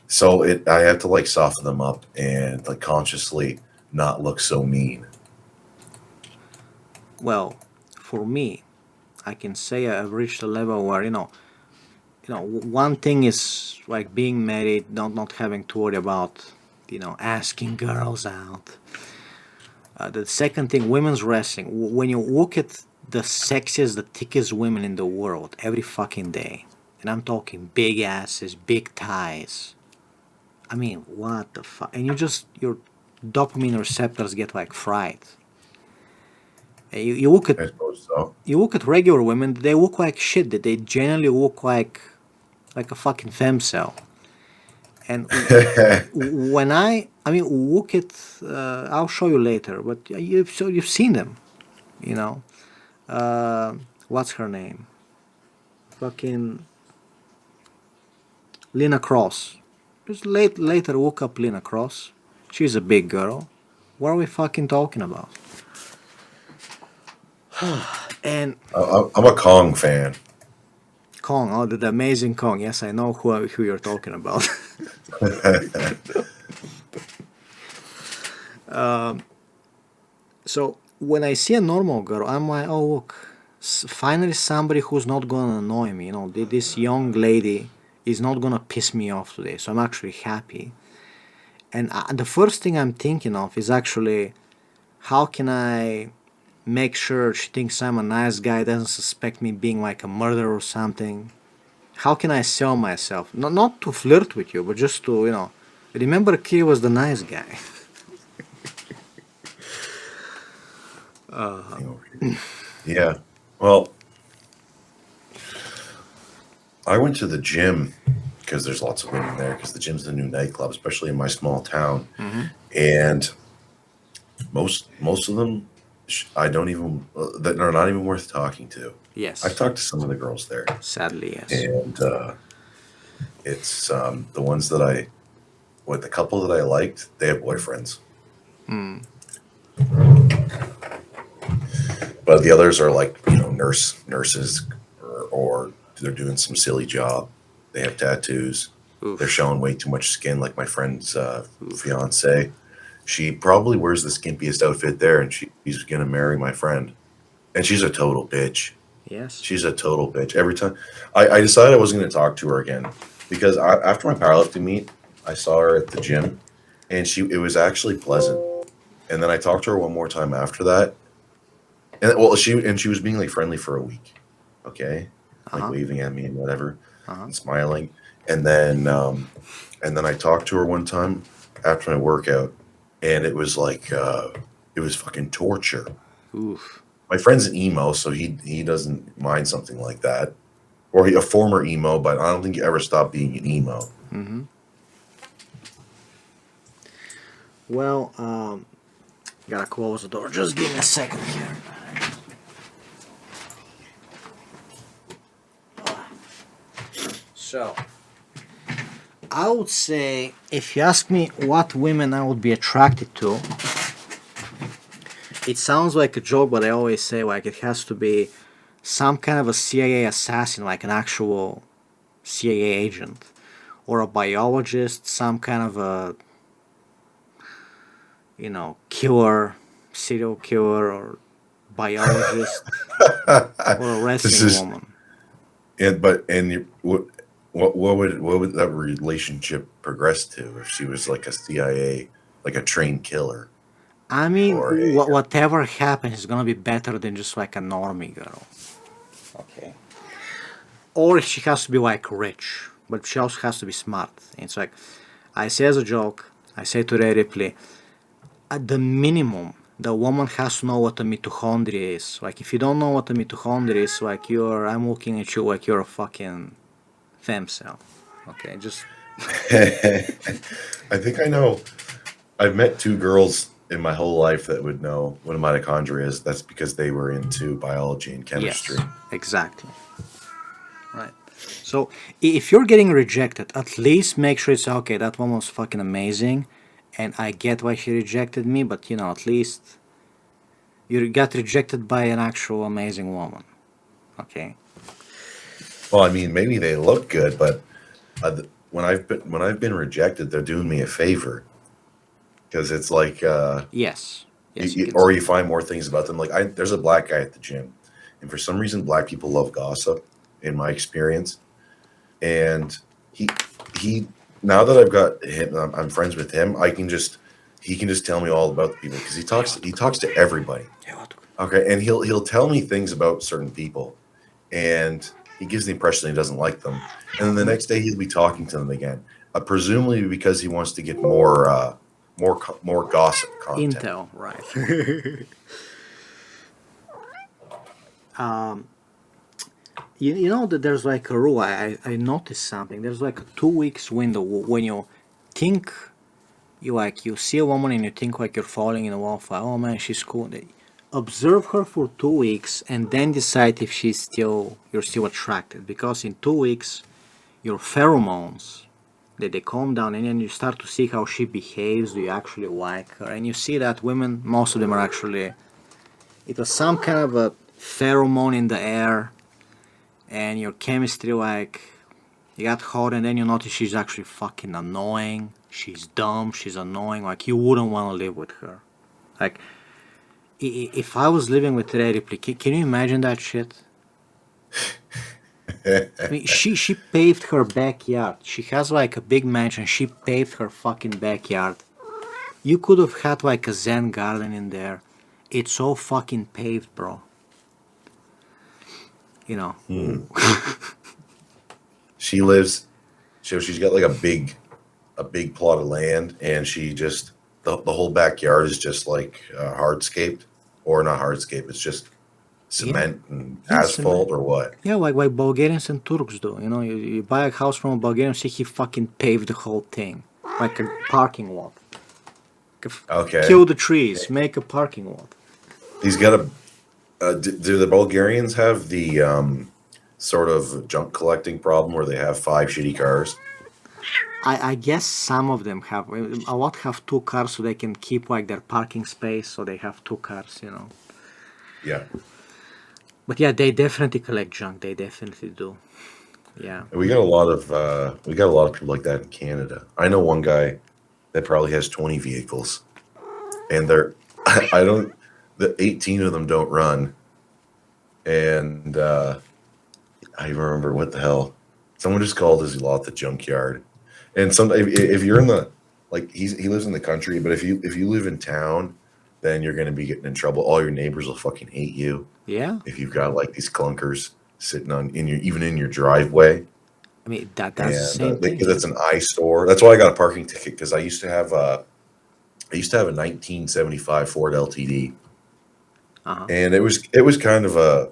so I have to like soften them up and like consciously not look so mean. Well, for me, I can say I've reached a level where one thing is like being married, not having to worry about asking girls out. The second thing, women's wrestling. When you look at the sexiest, the thickest women in the world every fucking day, and I'm talking big asses, big thighs. I mean, what the fuck? And your dopamine receptors get like fried. You look at I suppose so. regular women, they look like shit. That they generally look like a fucking femcell. And when I mean, look at, I'll show you later, but you've seen them, you know. What's her name? Fucking Lena Cross. Just later look up Lena Cross. She's a big girl. What are we fucking talking about? And I'm a Kong fan. Kong, oh, the amazing Kong. Yes, I know who you're talking about. So when I see a normal girl, I'm like, oh look, finally somebody who's not gonna annoy me. This young lady is not gonna piss me off today. So I'm actually happy. And the first thing I'm thinking of is actually, how can I make sure she thinks I'm a nice guy, doesn't suspect me being like a murderer or something? How can I sell myself? Not to flirt with you, but just to, remember Key was the nice guy. Yeah. Well, I went to the gym because there's lots of women there because the gym's the new nightclub, especially in my small town. Mm-hmm. And most of them, I don't even that are not even worth talking to. I've Yes, talked to some of the girls there, sadly, yes. and it's the ones that with the couple that I liked, they have boyfriends, Mm. but the others are like nurses, or they're doing some silly job. They have tattoos. They're Oof. showing way too much skin, like my friend's Oof. fiance. She probably wears the skimpiest outfit there, and she's gonna marry my friend. And she's a total bitch. Yes. She's a total bitch. Every time I decided I wasn't gonna talk to her again because after my powerlifting meet, I saw her at the gym, and it was actually pleasant. And then I talked to her one more time after that, and well, she was being like friendly for a week, okay, Uh like huh. waving at me and whatever, Uh huh. and smiling. And then I talked to her one time after my workout, and it was like it was fucking torture. Oof. My friend's an emo, so he doesn't mind something like that, or a former emo, but I don't think you ever stop being an emo. Mm-hmm. Well, gotta close the door. Just give me a second here. So, I would say, if you ask me what women I would be attracted to, It sounds like a joke, but I always say like it has to be some kind of a CIA assassin, like an actual CIA agent, or a biologist, some kind of a killer, serial killer, or biologist, or a This wrestling is woman. what would that relationship progress to if she was like a CIA, like a trained killer, I mean, or a whatever happens is gonna be better than just like a normie girl. Okay. Or she has to be like rich, but she also has to be smart. And it's like I say as a joke, I say to Ray Ripley, at the minimum, the woman has to know what a mitochondria is. Like if you don't know what a mitochondria is, like I'm looking at you like you're a fucking fem cell. Okay, just I think I know. I've met two girls in my whole life that would know what a mitochondria is. That's because they were into biology and chemistry. yes, exactly. Right. So if you're getting rejected, at least make sure it's okay. That woman was fucking amazing, and I get why she rejected me. But at least you got rejected by an actual amazing woman. Okay. Well, I mean, maybe they look good, but when I've been rejected, they're doing me a favor because it's like Yes. Yes, you can or say you that. find more things about them. Like there's a black guy at the gym, and for some reason, black people love gossip. In my experience, and he he now that I've got him, I'm friends with him. He can just tell me all about the people because he talks to everybody. Okay, and he'll tell me things about certain people, and he gives the impression he doesn't like them, and then the next day he'll be talking to them again, presumably because he wants to get more gossip content. Intel, right? um, you know that there's like a rule. I noticed something. There's like a 2 weeks window when you think you see a woman and you think like you're falling in love. Like, oh man, she's cool. Observe her for 2 weeks and then decide if you're still attracted. Because in 2 weeks, your pheromones they calm down and then you start to see how she behaves. Do you actually like her? And you see that women, most of them are actually it was some kind of a pheromone in the air and your chemistry like you got hot and then you notice she's actually fucking annoying. She's dumb, she's annoying, like you wouldn't want to live with her. Like if I was living with Ray Ripley, can you imagine that shit? I mean, she paved her backyard. She has like a big mansion. She paved her fucking backyard. You could have had like a Zen garden in there. It's all fucking paved, bro. You know. Hmm. She lives. So she's got like a big plot of land, and she just the whole backyard is just like hardscaped, or not hardscape. It's just Yeah. cement and Yes, asphalt, or what? yeah, like Bulgarians and Turks do. You buy a house from a Bulgarian, see he fucking paved the whole thing. Like a parking lot. Okay, Kill the trees, make a parking lot. he's got a. Do the Bulgarians have the sort of junk collecting problem where they have five shitty cars? I guess some of them have. A lot have two cars so they can keep like their parking space, so they have two cars. Yeah, But yeah, they definitely collect junk. They definitely do. Yeah. and we got a lot of people like that in Canada. I know one guy that probably has 20 vehicles, and they're I don't the 18 of them don't run, and I remember what the hell. Someone just called his lot the junkyard. And if you're in the like he lives in the country, but if you live in town, then you're gonna be getting in trouble. All your neighbors will fucking hate you Yeah. if you've got like these clunkers sitting on even in your driveway, I mean that's the and same thing because here. it's an eyesore. That's why I got a parking ticket because I used to have a 1975 Ford LTD, Uh-huh. and it was kind of a.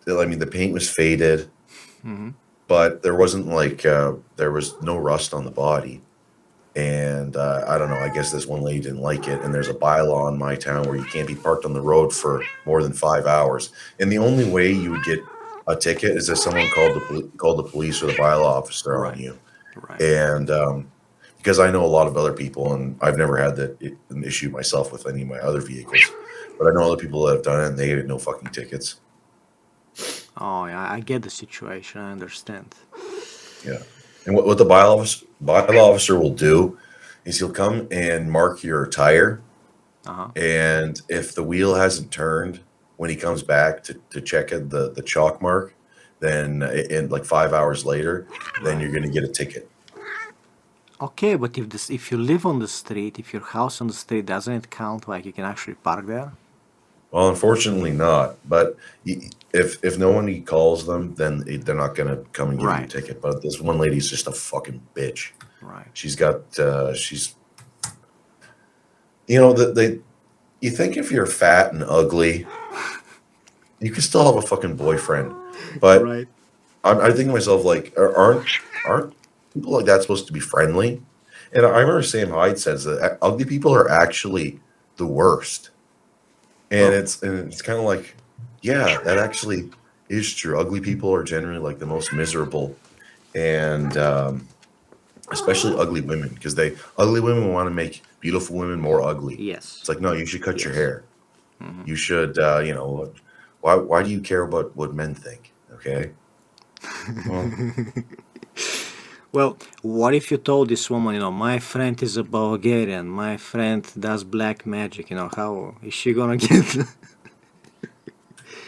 I mean, the paint was faded, Mm-hmm. but there wasn't like there was no rust on the body. And I don't know. I guess this one lady didn't like it, and there's a bylaw in my town where you can't be parked on the road for more than 5 hours. And the only way you would get a ticket is if someone called the police or the bylaw officer on Right. you. Right. And because I know a lot of other people, and I've never had an issue myself with any of my other vehicles, But I know other people that have done it and they get no fucking tickets. Oh, yeah, I get the situation. I understand. Yeah. And what the bylaw officer will do is he'll come and mark your tire. Uh-huh. And if the wheel hasn't turned when he comes back to check it, the chalk mark, then in like 5 hours later, then Right. you're going to get a ticket. Okay, but if you live on the street, if your house on the street, doesn't it count like you can actually park there? Well, unfortunately not. But if no one calls them, then they're not going to come and give you a Right. ticket. But this one lady's just a fucking bitch. Right. She's got she's you know that they you think if you're fat and ugly, you can still have a fucking boyfriend. But Right. I think to myself like, aren't people like that supposed to be friendly? And I remember Sam Hyde says that ugly people are actually the worst. And Well, it's kind of like, yeah, that actually is true. Ugly people are generally like the most miserable, and especially ugly women, because ugly women want to make beautiful women more ugly. yes. It's like, no, you should cut your Yes. hair. Hmm. You should, why do you care about what men think? Okay, well, Well, what if you told this woman, my friend is a Bulgarian, my friend does black magic, how is she gonna get?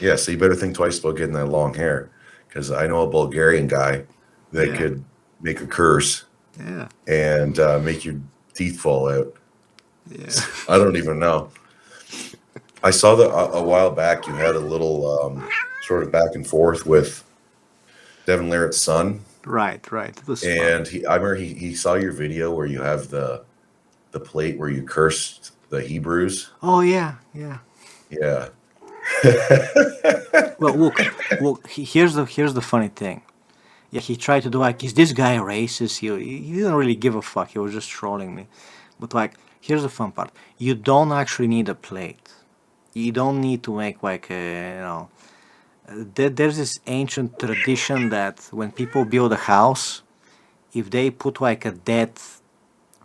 yeah. So you better think twice about getting that long hair, because I know a Bulgarian guy that Yeah, could make a curse yeah, and make your teeth fall out. yeah. I don't even know. I saw that a while back. You had a little sort of back and forth with Devin Larratt's son, Right, it was fun. and I remember he saw your video where you have the plate where you cursed the Hebrews. Oh, yeah, yeah. Yeah. Well, look, here's the funny thing. Yeah, he tried to do like, is this guy racist? He didn't really give a fuck. He was just trolling me. But like, here's the fun part. You don't actually need a plate. You don't need to make like there's this ancient tradition that when people build a house, if they put like a dead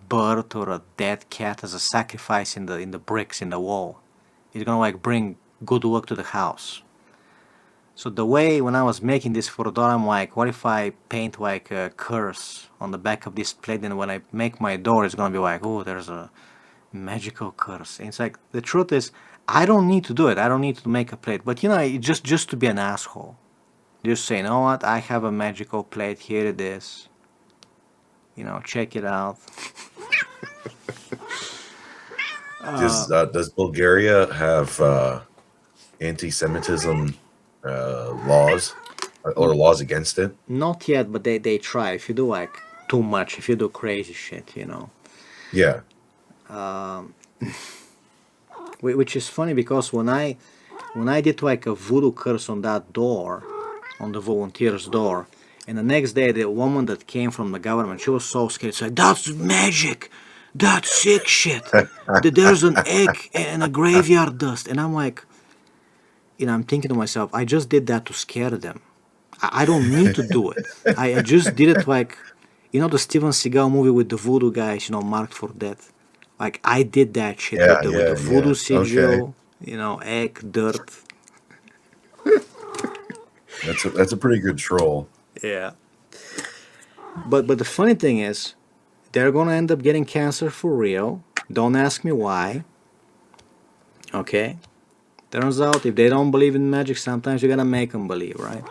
bird or a dead cat as a sacrifice in the bricks in the wall, it's gonna like bring good luck to the house. So the way when I was making this for the door, I'm like, what if I paint like a curse on the back of this plate, and when I make my door, it's gonna be like, oh, there's a magical curse. And it's like the truth is, I don't need to do it. I don't need to make a plate. But just to be an asshole, just say, you know what? I have a magical plate. Here it is. Check it out. Does Bulgaria have anti-Semitism laws or laws against it? Not yet, but they try. If you do like too much, if you do crazy shit. Yeah. Um, which is funny because when I did like a voodoo curse on that door, on the volunteer's door, and the next day the woman that came from the government, she was so scared. She's like, "That's magic, that's sick shit. There's an egg and a graveyard dust," and I'm like, I'm thinking to myself, I just did that to scare them. I don't need to do it. I just did it like, the Steven Seagal movie with the voodoo guys, marked for death. Like I did that shit with Yeah, the yeah, voodoo yeah. Okay. sigil, egg, dirt. That's a pretty good troll. Yeah. But the funny thing is, they're gonna end up getting cancer for real. Don't ask me why. Okay. Turns out if they don't believe in magic, sometimes you gotta make them believe, right?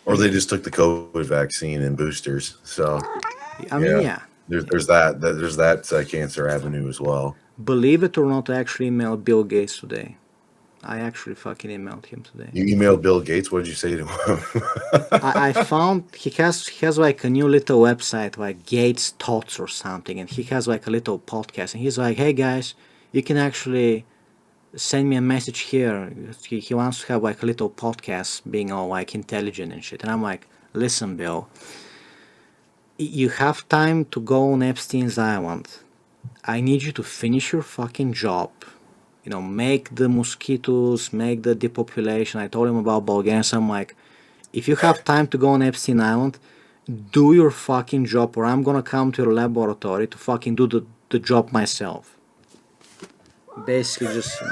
Or they just took the COVID vaccine and boosters. So I mean, yeah, yeah. there's that cancer avenue as well. Believe it or not, I actually emailed Bill Gates today. I actually fucking emailed him today. You emailed Bill Gates. What did you say to him? I found he has like a new little website like Gates Thoughts or something, and he has like a little podcast, and he's like, hey guys, you can actually send me a message here. He wants to have like a little podcast being all like intelligent and shit. And I'm like, listen, Bill, you have time to go on Epstein's Island. I need you to finish your fucking job. Make the mosquitoes, make the depopulation. I told him about Bulgarians. I'm like, if you have time to go on Epstein Island, do your fucking job, or I'm gonna come to your laboratory to fucking do the job myself. Basically, just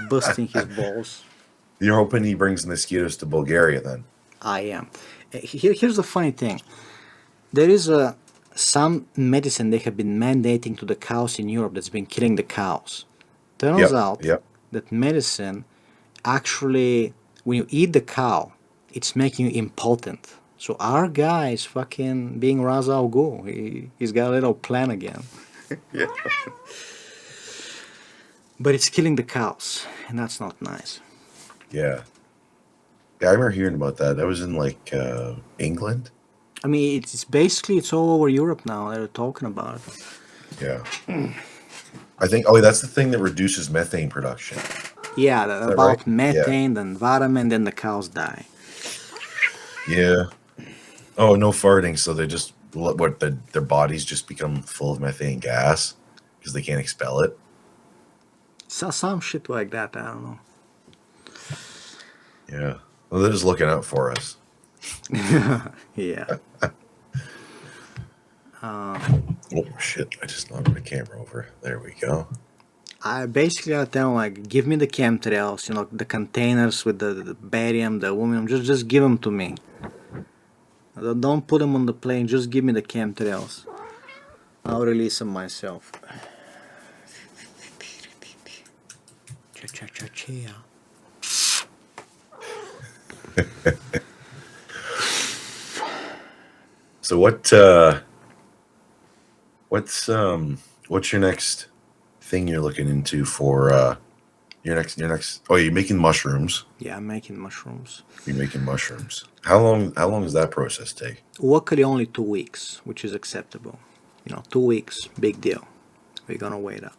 busting his balls. You're hoping he brings mosquitoes to Bulgaria then? I am. Here's the funny thing. There is some medicine they have been mandating to the cows in Europe that's been killing the cows. Turns Yep, out yep. that medicine actually, when you eat the cow, it's making you impotent. So our guy is fucking being Ra's al Ghul. He's got a little plan again. Yeah. But it's killing the cows, and that's not nice. Yeah. Yeah, I remember hearing about that. That was in like England. I mean, it's basically it's all over Europe now. They're talking about it. Yeah. I think. Oh, that's the thing that reduces methane production. Yeah, Is that right? about Yeah. methane, the environment, then the cows die. Yeah. Oh, no farting. So they just their bodies just become full of methane gas because they can't expel it. So some shit like that. I don't know. Yeah. Well, they're just looking out for us. Yeah. Oh shit! I just knocked my camera over. There we go. I basically I tell them like, give me the chemtrails, the containers with the barium, the aluminum. Just give them to me. Don't put them on the plane. Just give me the chemtrails. I'll release them myself. Cha cha cha cha. So what's your next thing you're looking into for your next oh, you're making mushrooms. Yeah, I'm making mushrooms. You're making mushrooms. How long does that process take? Luckily, only 2 weeks, which is acceptable. 2 weeks, big deal. We're gonna wait up.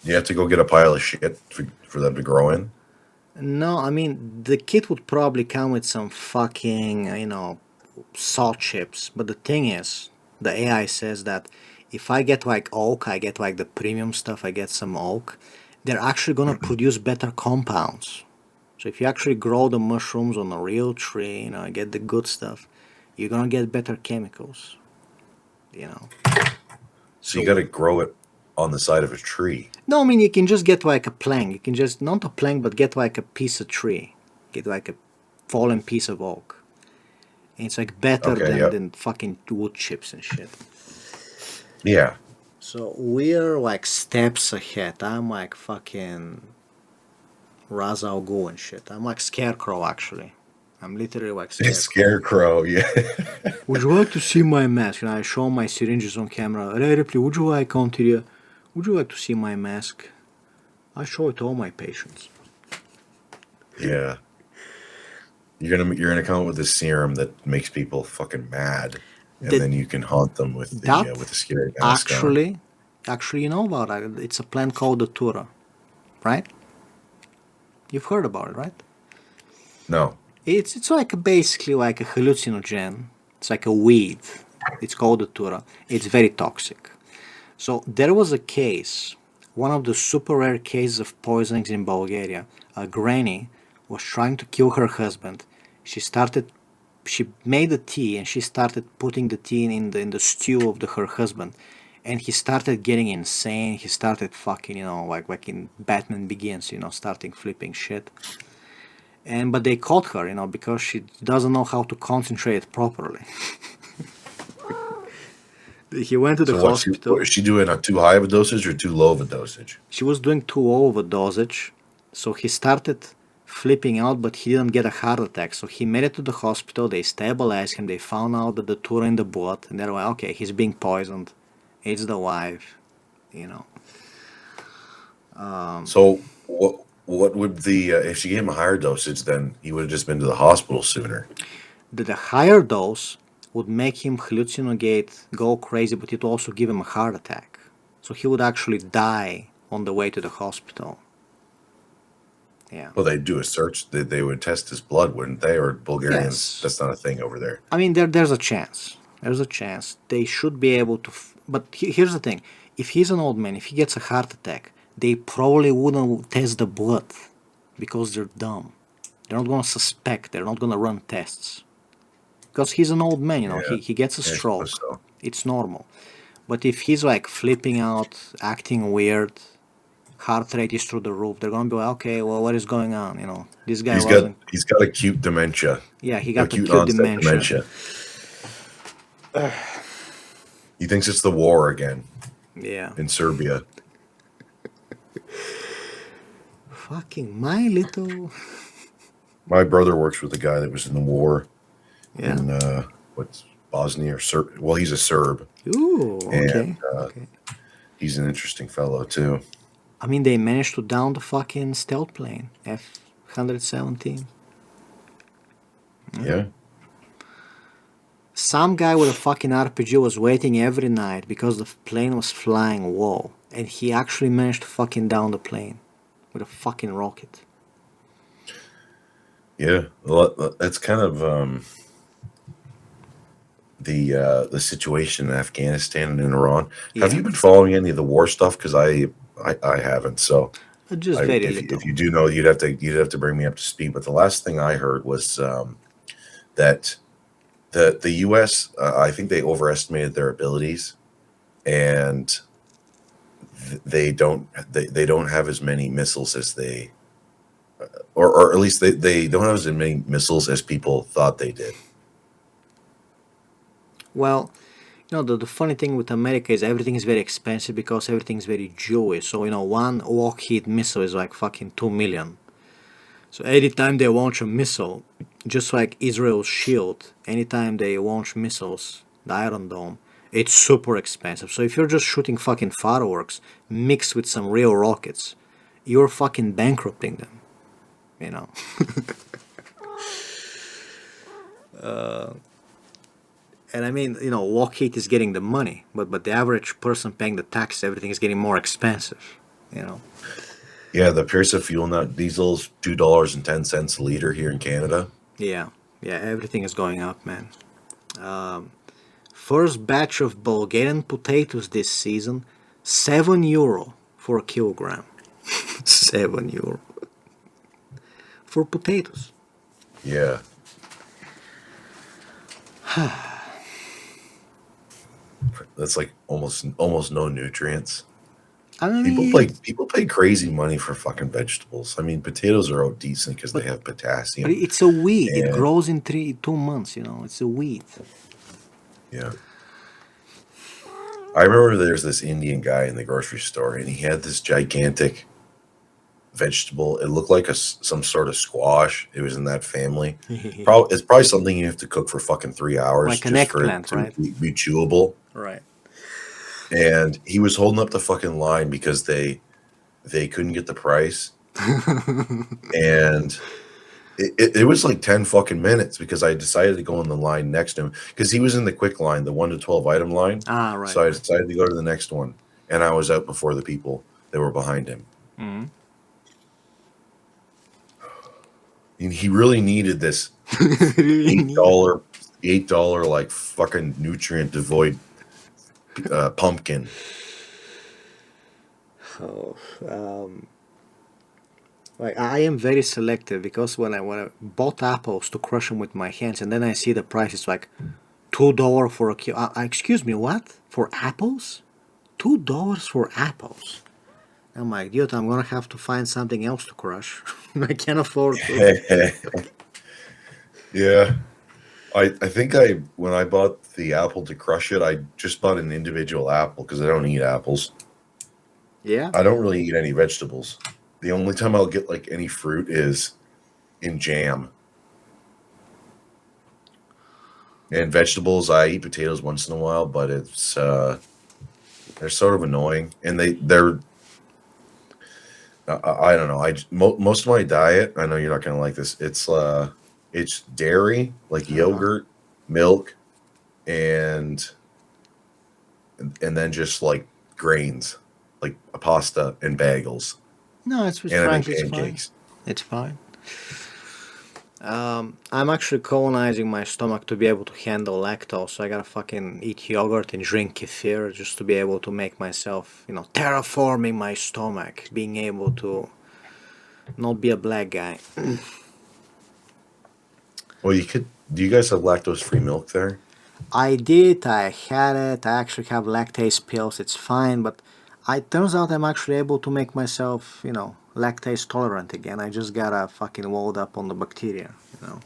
You have to go get a pile of shit for them to grow in? No, I mean the kit would probably come with some fucking, salt chips. But the thing is, the AI says that if I get like oak, I get like the premium stuff, I get some oak, they're actually gonna produce better compounds. So if you actually grow the mushrooms on a real tree, get the good stuff, you're gonna get better chemicals. You know. So you got to So grow it on the side of a tree. no, I mean you can just get like a plank. You can just not a plank, but get like a piece of tree. Get like a fallen piece of oak. And it's like better Okay, than yep. fucking wood chips and shit. Yeah. So we're like steps ahead. I'm like fucking Ra's al Ghul and shit. I'm like Scarecrow actually. I'm literally like Scarecrow. Scarecrow, yeah. Would you like to see my mask? I show my syringes on camera. Ripley, would you like Ontario? Would you like to see my mask? I show it to all my patients. Yeah. You're gonna come up with a serum that makes people fucking mad, and That then you can haunt them with that the scary mask on. actually, you know about it. It's a plant called the Tura, right? You've heard about it, right? No. It's like basically like a hallucinogen. It's like a weed. It's called the Tura. It's very toxic. So there was a case, one of the super rare cases of poisonings in Bulgaria. A granny was trying to kill her husband. She made the tea and she started putting the tea in the stew of her husband, and he started getting insane. He started fucking, like in Batman Begins, starting flipping shit. And but they caught her, because she doesn't know how to concentrate properly. He went to the So what hospital. is she doing? A too high of a dosage or too low of a dosage? She was doing too low of a dosage, so he started flipping out, but he didn't get a heart attack. So he made it to the hospital. They stabilized him. They found out that the tura in the blood, and they're like, okay, he's being poisoned. It's the wife, you know. So what would the if she gave him a higher dosage, then he would have just been to the hospital sooner. The higher dose would make him hallucinate, go crazy, but it would also give him a heart attack. So he would actually die on the way to the hospital. Yeah. Well, they'd do a search. They would test his blood, wouldn't they? Or Bulgarians, Yes. that's not a thing over there. I mean, there's a chance. There's a chance. They should be able to. But here's the thing: if he's an old man, if he gets a heart attack, they probably wouldn't test the blood because they're dumb. They're not gonna suspect. They're not gonna run tests because he's an old man. Yeah, He gets a I suppose stroke. so. It's normal. But if he's like flipping out, acting weird, heart rate is through the roof. They're gonna be like, okay, well, what is going on? This guy wasn't. He's got acute dementia, Yeah, he got acute acute onset dementia. dementia. He thinks it's the war again Yeah. in Serbia. Fucking my little. My brother works with a guy that was in the war Yeah. in what's Bosnia or Serb. Well, he's a Serb, Ooh. Okay. and Okay. he's an interesting fellow too. I mean, they managed to down the fucking stealth plane, F-117. Yeah, Some guy with a fucking RPG was waiting every night because the plane was flying low, and he actually managed to fucking down the plane with a fucking rocket. yeah. Well, that's kind of the situation in Afghanistan and in Iran. Have Yeah, you been following any of the war stuff? Because I haven't. So just very if little. you do know, you'd have to bring me up to speed. But the last thing I heard was that the U.S. I think they overestimated their abilities, and they don't have as many missiles as they, or at least they don't have as many missiles as people thought they did. Well, the funny thing with America is everything is very expensive because everything is very Jewish. So, one Lockheed missile is like fucking 2 million. So anytime they launch a missile, just like Israel's shield, anytime they launch missiles, the Iron Dome, it's super expensive. So if you're just shooting fucking fireworks mixed with some real rockets, you're fucking bankrupting them, you know. And I mean, Lockheed is getting the money, but the average person paying the tax, everything is getting more expensive, you know. Yeah, the price of fuel now, diesel's $2.10 a liter here in Canada. Yeah, yeah, everything is going up, man. First batch of Bulgarian potatoes this season, €7 for a kilogram. €7 for potatoes. Yeah. That's like almost no nutrients. I mean, People pay crazy money for fucking vegetables. I mean, potatoes are out decent because they but have but potassium. it's a weed. It And grows in 2 months. It's a weed. yeah, I remember there's this Indian guy in the grocery store, and he had this gigantic vegetable. It looked like some sort of squash. It was in that family. It's probably something you have to cook for fucking 3 hours Like an just for it eggplant, to right? be chewable. Right. And he was holding up the fucking line because they couldn't get the price, and it was like 10 fucking minutes because I decided to go in the line next to him because he was in the quick line, the 1 to 12 item line. Ah, right, So I right. decided to go to the next one, and I was out before the people that were behind him. Mm-hmm. And he really needed this Really eight neat. dollar $8 like fucking nutrient devoid pumpkin. Oh, like I am very selective because when I bought apples to crush them with my hands, and then I see the price, it's like $2 for a kilo. Excuse me, what? For apples? $2 for apples? I'm like, dude, I'm gonna have to find something else to crush. I can't afford to. Yeah. I think when I bought the apple to crush it, I just bought an individual apple because I don't eat apples. Yeah. I don't really eat any vegetables. The only time I'll get like any fruit is in jam. And vegetables, I eat potatoes once in a while, but they're sort of annoying, and they're I don't know. Most of my diet, I know you're not gonna like this. It's dairy, like Uh-huh. yogurt, milk, and then just like grains, like a pasta and bagels, No, it's and I make frankly, it's fine. pancakes. It's fine. I'm actually colonizing my stomach to be able to handle lactose, so I gotta fucking eat yogurt and drink kefir just to be able to make myself, terraforming my stomach, being able to not be a black guy. Well, you could. Do you guys have lactose-free milk there? I did, I had it, I actually have lactase pills, it's fine, but It turns out I'm actually able to make myself, lactase tolerant again. I just gotta fucking load up on the bacteria, you know.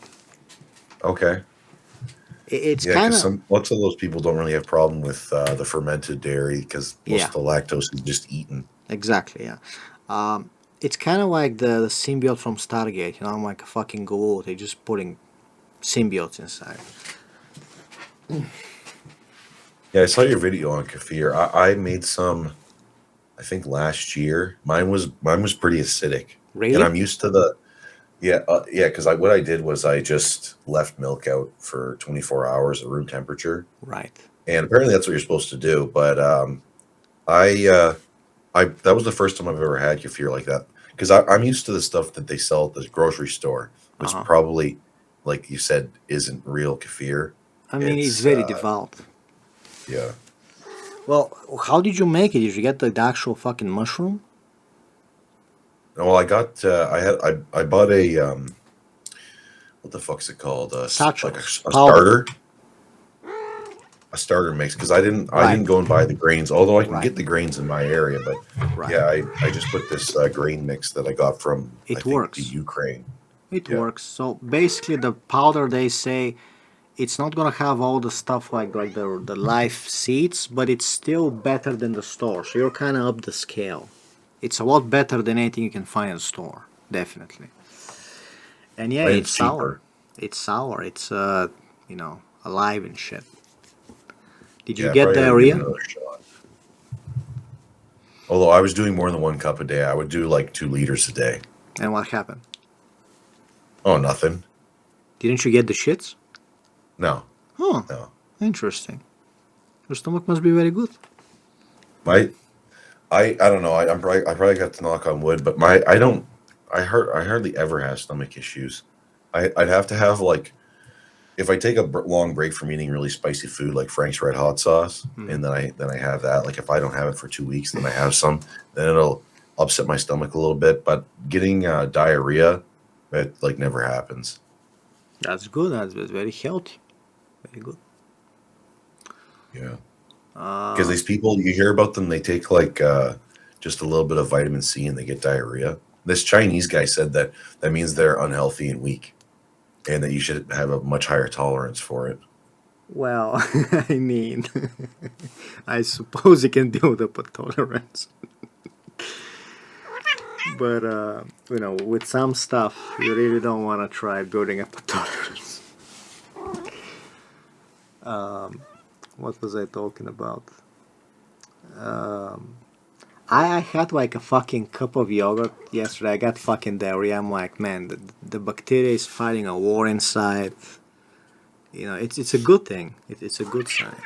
Okay. It's Yeah, kind because of, some lots of those people don't really have problem with the fermented dairy because most yeah, of the lactose is just eaten. exactly, yeah. It's kind of like the symbiote from Stargate, I'm like a fucking glue. They're just putting symbiotes inside. Yeah, I saw your video on kefir. I made some, I think last year. Mine was pretty acidic, and Really? I'm used to the yeah. Because what I did was I just left milk out for 24 hours at room temperature, Right. and apparently that's what you're supposed to do. But I I that was the first time I've ever had kefir like that because I'm used to the stuff that they sell at the grocery store, Uh which huh. probably, like you said, isn't real kefir. I mean, it's It's very devout. yeah. Well, how did you make it? Did you get the actual fucking mushroom? Well, I got I bought a what the fuck's it called? Like Satchels, a powder. starter mix because I didn't Right. go and buy the grains, although I can Right. get the grains in my area. But Right. yeah, I just put this grain mix that I got from I It think the works. Ukraine. It Yeah, works. So basically, the powder they say it's not gonna have all the stuff like the life seeds, but it's still better than the store. So you're kind of up the scale. It's a lot better than anything you can find in the store, definitely. And yeah, and it's it's sour. cheaper. It's sour. It's alive and shit. Did you Yeah, I get probably got to give it diarrhea? another shot. Although I was doing more than 1 cup a day, I would do like 2 liters a day. And what happened? Oh, nothing. Didn't you get the shits? No, Huh. no. Interesting. Your stomach must be very good. My I don't know. I probably got to knock on wood, but my I don't. I hardly ever have stomach issues. I'd have to have like if I take a long break from eating really spicy food like Frank's Red Hot sauce, Hmm. and then I have that. Like if I don't have it for 2 weeks, then I have some. Then it'll upset my stomach a little bit. But getting diarrhea, it like never happens. That's good. That's very healthy. Very good. Yeah, because Uh, these people you hear about them, they take like just a little bit of vitamin C and they get diarrhea. This Chinese guy said that that means they're unhealthy and weak, and that you should have a much higher tolerance for it. well, I mean, I suppose you can build up a tolerance, but with some stuff, you really don't want to try building up a tolerance. What was I talking about? Um, I had like a fucking cup of yogurt yesterday. I got fucking diarrhea. I'm like, man, the bacteria is fighting a war inside. It's a good thing. It's a good sign.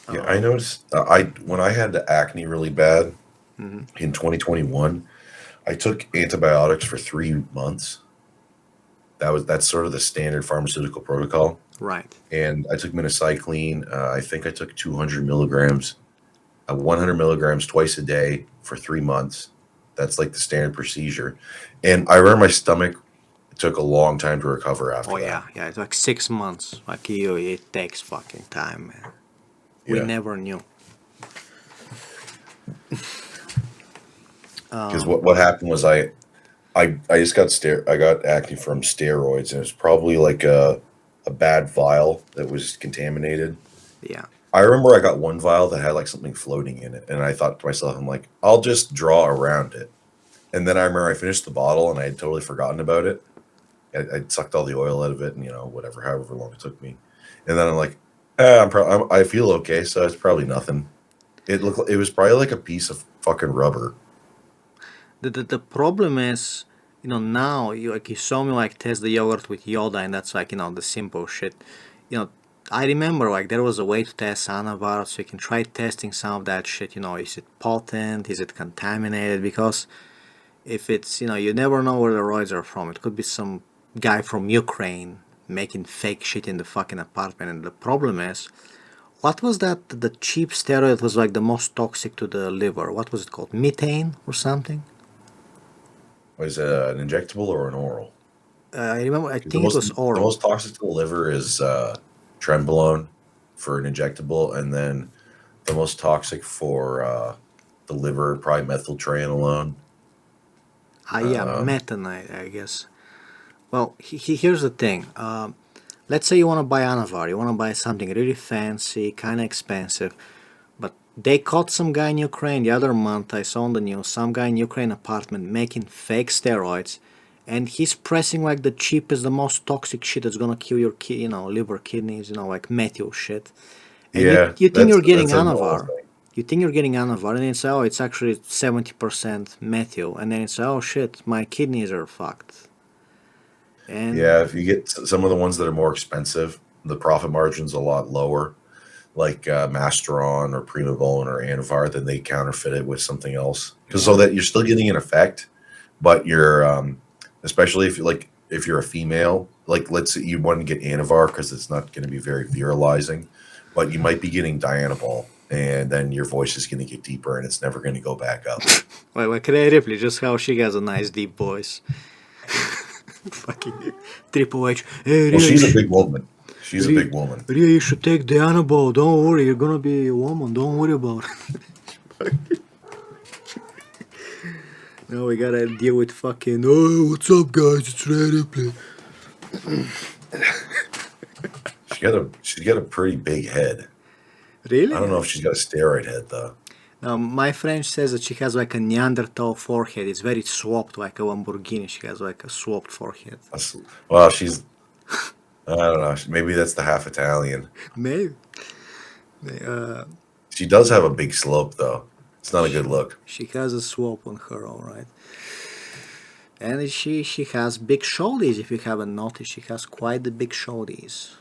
Yeah, I Um, noticed. I when I had the acne really bad mhm. in 2021, I took antibiotics for 3 months. That's sort of the standard pharmaceutical protocol. Right. And I took minocycline. I think I took 200 milligrams, 100 milligrams twice a day for 3 months. That's like the standard procedure. And I remember my stomach took a long time to recover Oh after that. yeah, yeah. It's like 6 months. Like it takes fucking time, man. We Yeah. never knew. Because Um, what happened was I just I got acne from steroids, and it was probably like a bad vial that was contaminated. yeah. I remember I got one vial that had like something floating in it, and I thought to myself, I'm like, I'll just draw around it. And then I remember I finished the bottle, and I had totally forgotten about it. I sucked all the oil out of it, and whatever, however long it took me. And then I'm like, I feel okay, so it's probably nothing. It was probably like a piece of fucking rubber. The problem is, now you saw me like test the yogurt with Yoda, and that's like the simple shit. You know, I remember like there was a way to test anavar, so you can try testing some of that shit. Is it potent? Is it contaminated? Because if it's you never know where the roids are from. It could be some guy from Ukraine making fake shit in the fucking apartment, and the problem is. What was that? The cheap steroid was like the most toxic to the liver. What was it called? Methane or something? Was it an injectable or an oral? I remember. I Because the think it most was the oral. most toxic to the liver is trenbolone, for an injectable, and then the most toxic for the liver, probably methyltranolone. Yeah, Um, metanite, I guess. Well, here's the thing. Let's say you want to buy Anavar, you want to buy something really fancy, kind of expensive, but they caught some guy in Ukraine the other month. I saw on the news some guy in Ukraine apartment making fake steroids, and he's pressing like the cheapest, the most toxic shit that's gonna kill your liver, kidneys, like methyl shit. And you yeah, you think you're getting that's a normal Anavar, thing. you think you're getting Anavar, and it's it's actually 70% methyl, and then it's oh shit, my kidneys are fucked. And Yeah, if you get some of the ones that are more expensive, the profit margin's a lot lower, like Masteron or Primavon or Anavar, then they counterfeit it with something else, because so yeah, that you're still getting an effect, but you're especially if you like if you're a female, like let's say you want to get Anavar because it's not going to be very virilizing, but you might be getting Dianabol, and then your voice is going to get deeper and it's never going to go back up. well, Ripley, just how she has a nice deep voice. Fucking Triple H. Hey, Well, Rhea, she's a big woman. She's a Rhea, big woman. Rhea, you should take the Annabelle. Don't worry, you're gonna be a woman. Don't worry about it. No, we gotta deal with fucking. Oh, what's up, guys? It's Rhea Ripley. She's got a pretty big head. I don't Really? know if she's got a steroid head though. My friend says that she has like a Neanderthal forehead. It's very swapped, like a Lamborghini. She has like a swapped forehead. Well, she's I don't know. Maybe that's the half Italian. Maybe. Uh, She does have a big slope though. It's not a good look. she has a swap on her, all right. And she has big shoulders. If you haven't noticed, she has quite the big shoulders.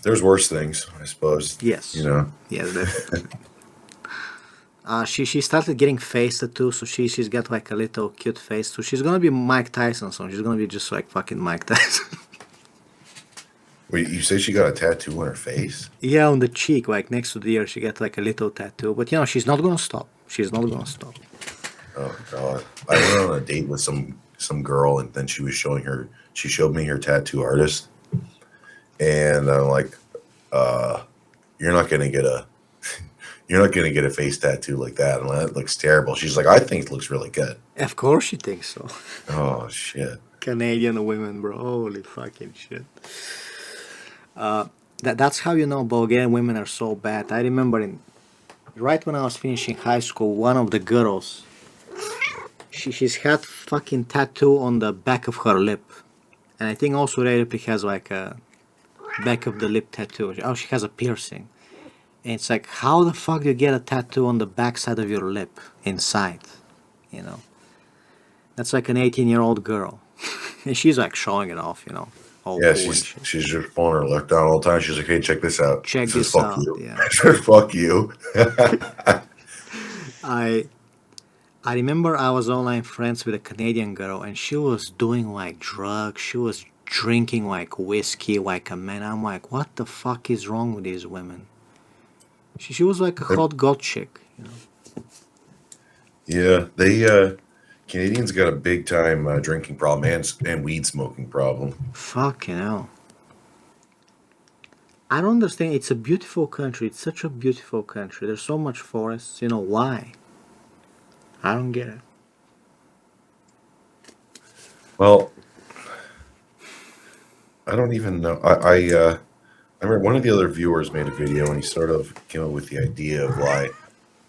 There's worse things, I suppose. You Yes, know. yes, definitely. She started getting face tattoo, so she's got like a little cute face. So she's gonna be Mike Tyson, so she's gonna be just like fucking Mike Tyson. Wait, you say she got a tattoo on her face? Yeah, on the cheek, like next to the ear, she got like a little tattoo. But she's not gonna stop. She's not gonna stop. Oh God! I went on a date with some girl, and then she showed me her tattoo artist, and I'm like, "You're not gonna get a you're not gonna get a face tattoo like that, and that looks terrible." She's like, "I think it looks really good." Of course, she thinks so. Oh shit! Canadian women, bro. Holy fucking shit. That's how you know Bulgarian women are so bad. I remember right when I was finishing high school, one of the girls, she's had fucking tattoo on the back of her lip, and I think also Ray Ripley has like a back of the lip tattoo. Oh, she has a piercing, and it's like, how the fuck do you get a tattoo on the back side of your lip inside? You know, that's like an 18-year-old girl, and she's like showing it off. All Yeah, cool and shit. she's just pulling her lip down all the time. She's like, "Hey, check this out." Check It says this "fuck out. you." Yeah. It says "fuck you." I I remember I was online friends with a Canadian girl and she was doing like drugs. She was drinking like whiskey like a man. I'm like, what the fuck is wrong with these women? She was like a hot god chick. Yeah, they Canadians got a big time drinking problem and weed smoking problem. Fucking hell. I don't understand. It's a beautiful country. It's such a beautiful country. There's so much forests. Why? I don't get it. Well, I don't even know. I remember one of the other viewers made a video and he sort of came up with the idea of why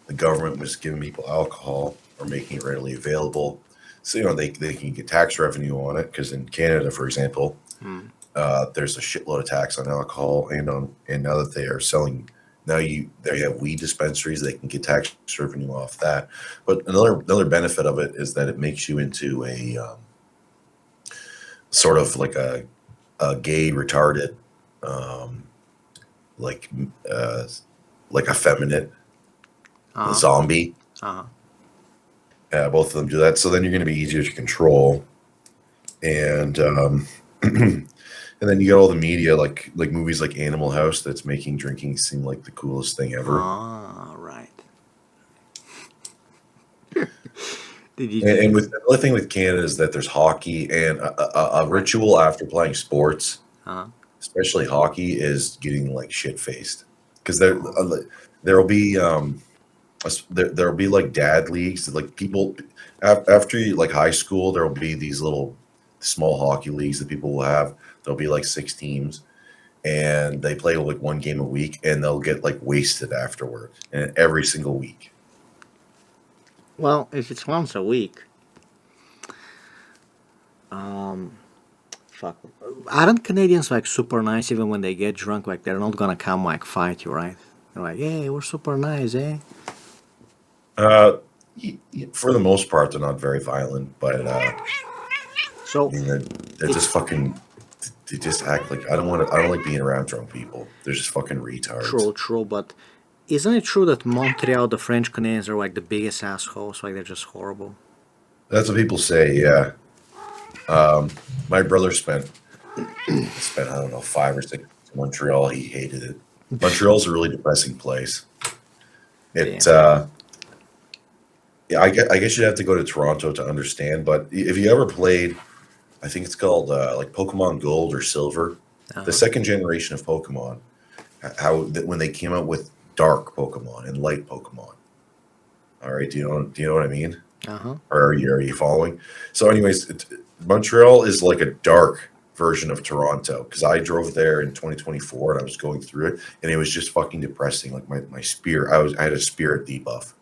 the government was giving people alcohol or making it readily available. So they can get tax revenue on it because in Canada, for example, Hmm. there's a shitload of tax on alcohol and now that they are selling they have weed dispensaries, they can get tax revenue off that. But another benefit of it is that it makes you into a sort of like a gay retarded um, like uh, like effeminate Uh-huh. zombie. Uh-huh. Both of them do that, so then you're going to be easier to control, and and then you get all the media like movies like Animal House that's making drinking seem like the coolest thing ever. Ah, right. Did And you? with the only thing with Canada is that there's hockey and a ritual after playing sports, Uh, especially hockey, is getting like shit faced because oh, there'll be there'll be like dad leagues like people after you, like high school there'll be these little small hockey leagues that people will have. There'll be like 6 teams and they play like one game a week and they'll get like wasted afterwards and every single week. well, if it's once a week, um, fuck. Aren't Canadians like super nice even when they get drunk? Like they're not gonna come like fight you, right? They're like, hey, we're super nice, eh? uh for the most part they're not very violent, but I So mean they're just it's fucking they just act like I don't like being around drunk people. They're just fucking retards. true, true, but isn't it true that Montreal, the French Canadians, are like the biggest assholes? Like they're just horrible. That's what people say, yeah. My brother spent I don't know 5 or 6 months in Montreal. He hated it. Montreal's a really depressing place. It Damn. yeah, I guess you'd have to go to Toronto to understand. But if you ever played, I think it's called like Pokemon Gold or Silver, Uh the huh. second generation of Pokemon, how when they came out with dark Pokemon and light Pokemon. All right, do you know what I mean? Uh huh. Or are you following? So, anyways, Montreal is like a dark version of Toronto because I drove there in 2024 and I was going through it and it was just fucking depressing. Like my spirit, I had a spirit debuff.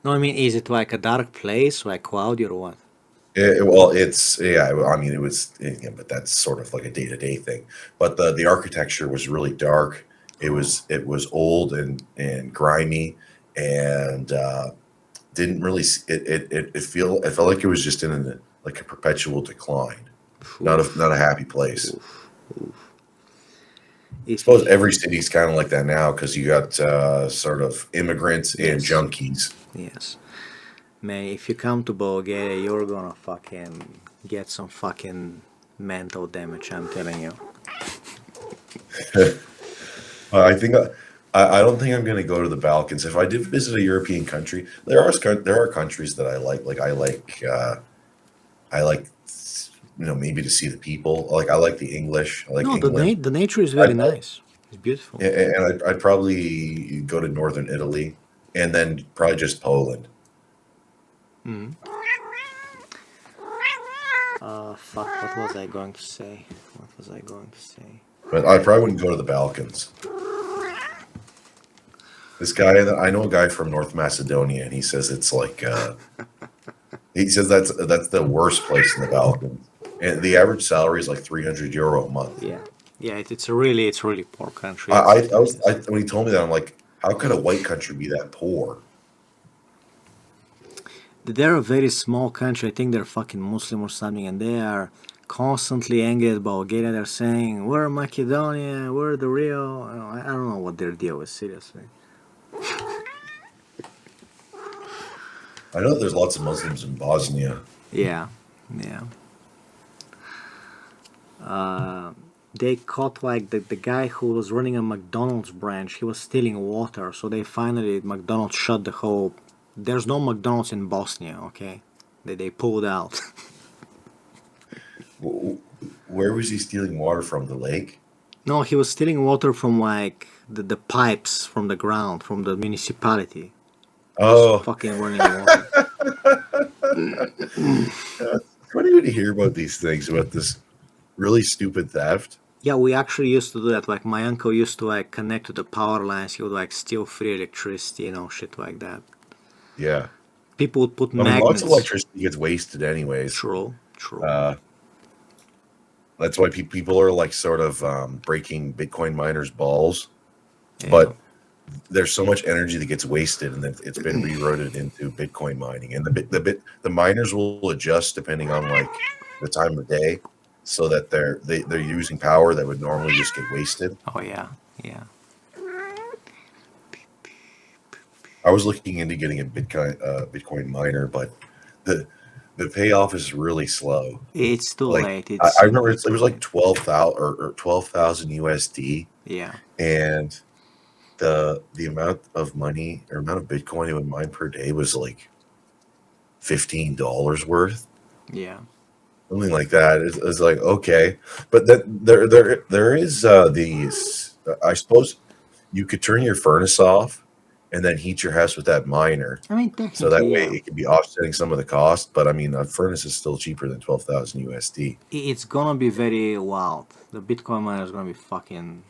No, I mean, is it like a dark place, like cloudy or what? Well, it's yeah. I mean, it was, yeah, but that's sort of like a day to day thing. But the architecture was really dark. Oh, It was old and grimy, and didn't really. It felt like it was just in like a perpetual decline. Not a oof, happy place. oof, oof. I suppose If every city's kind of like that now because you got sort of immigrants and yes, junkies. yes, man, if you come to Bulgaria, you're gonna fucking get some fucking mental damage. I'm telling you. I think I don't think I'm going to go to the Balkans. If I did visit a European country, there are countries that I like. Like I like maybe to see the people. Like I like the English. I like No, England. the nature is I, very nice. It's beautiful. and I'd probably go to northern Italy and then probably just Poland. Mm. Fuck. What was I going to say? What was I going to say? But I probably wouldn't go to the Balkans. This guy, I know a guy from North Macedonia, and he says it's like he says that's the worst place in the Balkans, and the average salary is like €300 a month. Yeah, yeah. It's really poor country. It is. When he told me that, I'm like, how could a white country be that poor? They're a very small country. I think they're fucking Muslim or something, and they are constantly angry at Bulgaria. They're saying, "We're Macedonia. We're the real." I don't know what their deal is. Seriously. I know that there's lots of Muslims in Bosnia. Yeah, yeah. Uh, they caught like the guy who was running a McDonald's branch. He was stealing water, so they finally McDonald's shut the whole. There's no McDonald's in Bosnia. Okay, they pulled out. W- Where was he stealing water from? The lake? No, he was stealing water from like the pipes from the ground from the municipality. Just Oh, fucking running water. it's funny when you hear about these things about this really stupid theft. Yeah, we actually used to do that. Like my uncle used to like connect to the power lines. He would like steal free electricity, shit like that. Yeah, People would put I mean, lots of magnets. electricity gets wasted anyways. True, true. Uh, that's why people are like sort of breaking Bitcoin miners' balls. Yeah. But there's so much energy that gets wasted, and then it's been rerouted into Bitcoin mining. And the miners will adjust depending on like the time of day, so that they're using power that would normally just get wasted. Oh yeah, yeah. I was looking into getting a Bitcoin miner, but the the payoff is really slow. It's too Like late. I remember It's it too was like late. 12,000 or 12,000 USD, Yeah. and the amount of money or amount of Bitcoin it would mine per day was like $15 worth, Yeah. something like that. It's like, okay, but that there is these. I suppose you could turn your furnace off and then heat your house with that miner, I mean, so that technically, way yeah. it can be offsetting some of the cost. But I mean, a furnace is still cheaper than 12,000 USD. It's gonna be very wild. The Bitcoin miner is gonna be fucking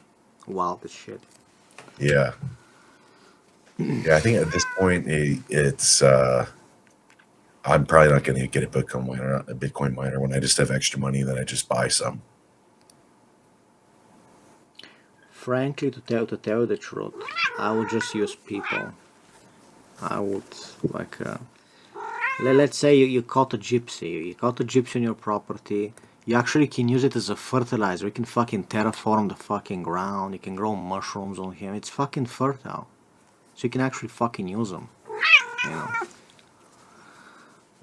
wild as shit. Yeah, yeah. I think at this point it's. I'm probably not going to get a Bitcoin miner when I just have extra money. Then I just buy some. Frankly, to tell you the truth, I would just use people. I would like let's say you caught a gypsy. You caught a gypsy on your property. You actually can use it as a fertilizer. You can fucking terraform the fucking ground. You can grow mushrooms on him. It's fucking fertile. So you can actually fucking use them. You know.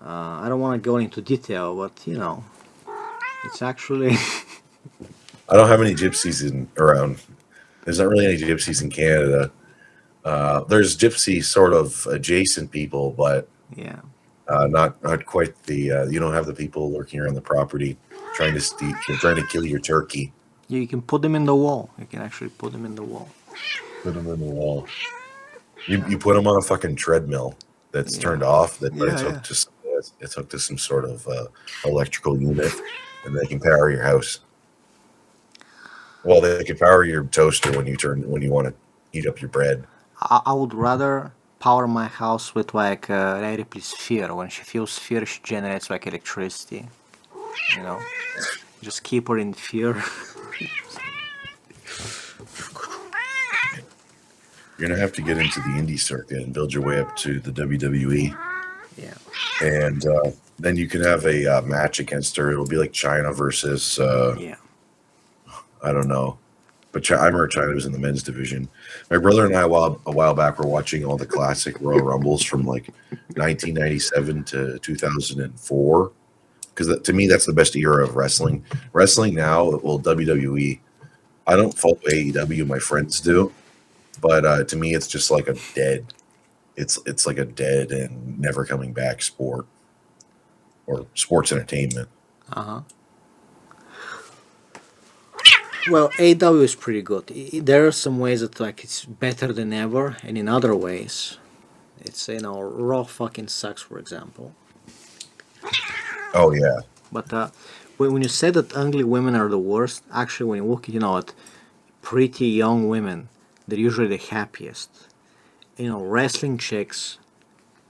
I don't want to go into detail, but it's actually I don't have any gypsies around. There's not really any gypsies in Canada. There's gypsy sort of adjacent people, but yeah. not quite the. You don't have the people lurking around the property trying to kill your turkey. You can put them in the wall. You can actually put them in the wall. Put them in the wall. You put them on a fucking treadmill that's Yeah. turned off, but Yeah, yeah. it's hooked to some sort of electrical unit, and they can power your house. Well, they can power your toaster when you want to heat up your bread. I would rather power my house with like Ripley's sphere. When she feels fear, she generates like electricity. You know, just keep her in fear. You're gonna have to get into the indie circuit and build your way up to the WWE, Yeah. and then you can have a match against her. It'll be like China versus Yeah. I don't know, but I remember China was in the men's division. My brother and I, a while back, were watching all the classic Royal Rumbles from like 1997 to 2004, because to me that's the best era of wrestling. Wrestling now, well, WWE. I don't follow AEW. My friends do, but to me, it's just like a dead. It's like a dead and never coming back sport or sports entertainment. Uh huh. Well, AW is pretty good. There are some ways that like it's better than ever, and in other ways, it's Raw fucking sucks, for example. Oh yeah, But when you say that ugly women are the worst, actually, when you look at pretty young women, they're usually the happiest. Wrestling chicks,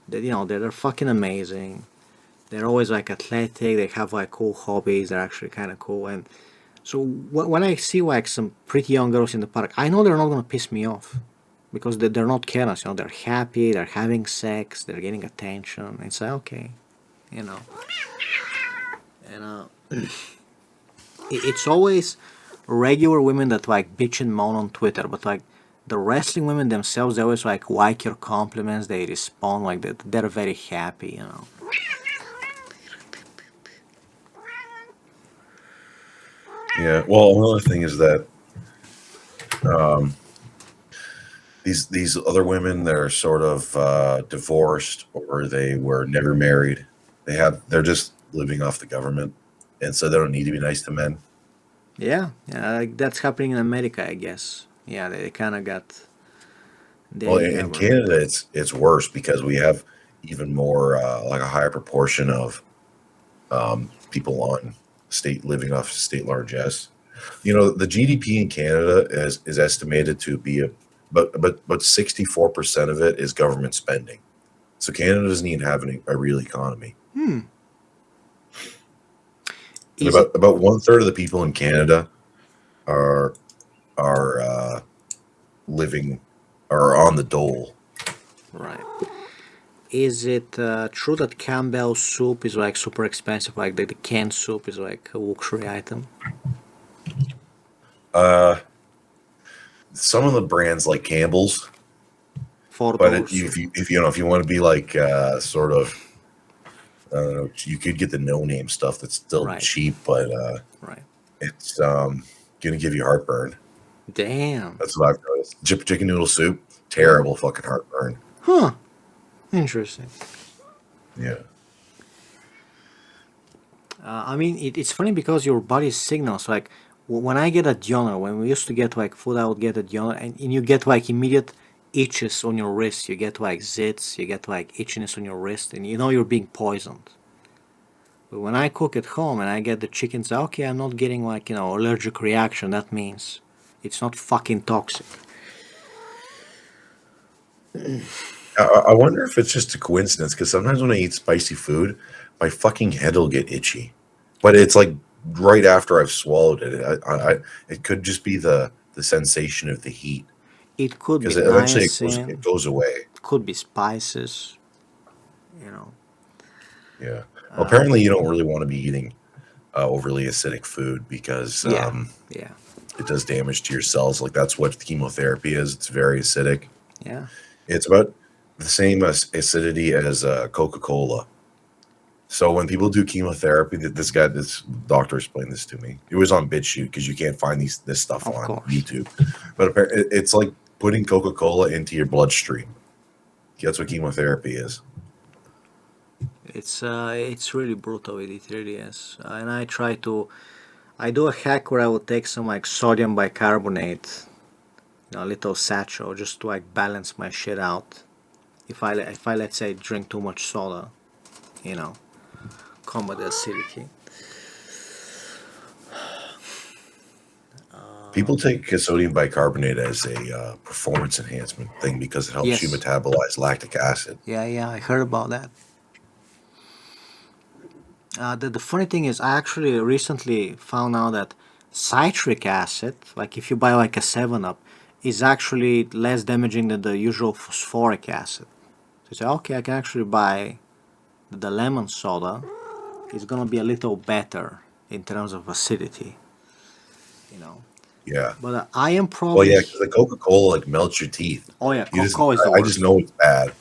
they're fucking amazing. They're always like athletic. They have like cool hobbies. They're actually kind of cool. And so when I see like some pretty young girls in the park, I know they're not gonna piss me off because they're not careless. They're happy. They're having sex. They're getting attention. It's like okay, you know. And it's always regular women that like bitch and moan on Twitter, but like the wrestling women themselves, they always like your compliments. They respond like that. They're very happy. yeah. Well, another thing is that um, these other women, they're sort of divorced or they were never married. They're just living off the government, and so they don't need to be nice to men. Yeah, yeah, like that's happening in America, I guess. Yeah, they kind of got Well, the in government. Canada, it's worse because we have even more like a higher proportion of people on state living off state largesse. The GDP in Canada is estimated to be but 64% of it is government spending. So Canada doesn't even have a real economy. Hmm. And Is it about one third of the people in Canada are are living are on the dole. right? Is it true that Campbell's soup is like super expensive? Like the canned soup is like a luxury item. Uh, some of the brands like Campbell's, but $4 soup. if you want to be like sort of I don't know, you could get the no name stuff that's still Right, cheap, but right. it's gonna give you heartburn. Damn. That's what I've noticed. Chicken noodle soup, terrible fucking heartburn. Huh. Interesting. Yeah. I mean, it's funny because your body signals like when I get a donor, when we used to get like food, I would get a donor, and you get like immediate itches on your wrist. You get like zits, you get like itchiness on your wrist, and you know you're being poisoned. But when I cook at home and I get the chickens, okay, I'm not getting like, allergic reaction. That means it's not fucking toxic. I wonder if it's just a coincidence because sometimes when I eat spicy food, my fucking head will get itchy, but it's like right after I've swallowed it. It could just be the sensation of the heat It could be because eventually it niacin, goes away. could be spices, you know. Yeah. Well, Uh, apparently, you don't really want to be eating overly acidic food because yeah, yeah, it does damage to your cells. Like that's what chemotherapy is. It's very acidic. yeah. It's about the same acidity as Coca-Cola. So when people do chemotherapy, this doctor explained this to me. It was on BitChute because you can't find this stuff Of on course. YouTube. But it's like putting Coca-Cola into your bloodstream. That's what chemotherapy is. It's really brutal. It really is. And I do a hack where I would take some like sodium bicarbonate, a little satchel, just to like balance my shit out. If I let's say drink too much soda, you know, combat the acidity. People take sodium bicarbonate as a performance enhancement thing because it helps you Yes. metabolize lactic acid. Yeah, yeah, I heard about that. The funny thing is, I actually recently found out that citric acid, like if you buy like a 7 Up, is actually less damaging than the usual phosphoric acid. So you say, okay, I can actually buy the lemon soda. It's gonna be a little better in terms of acidity, you know. Yeah. But I am Well, probably, yeah, because the Coca-Cola like melts your teeth. oh yeah, You just, cocoa is the I just worst. know it's bad.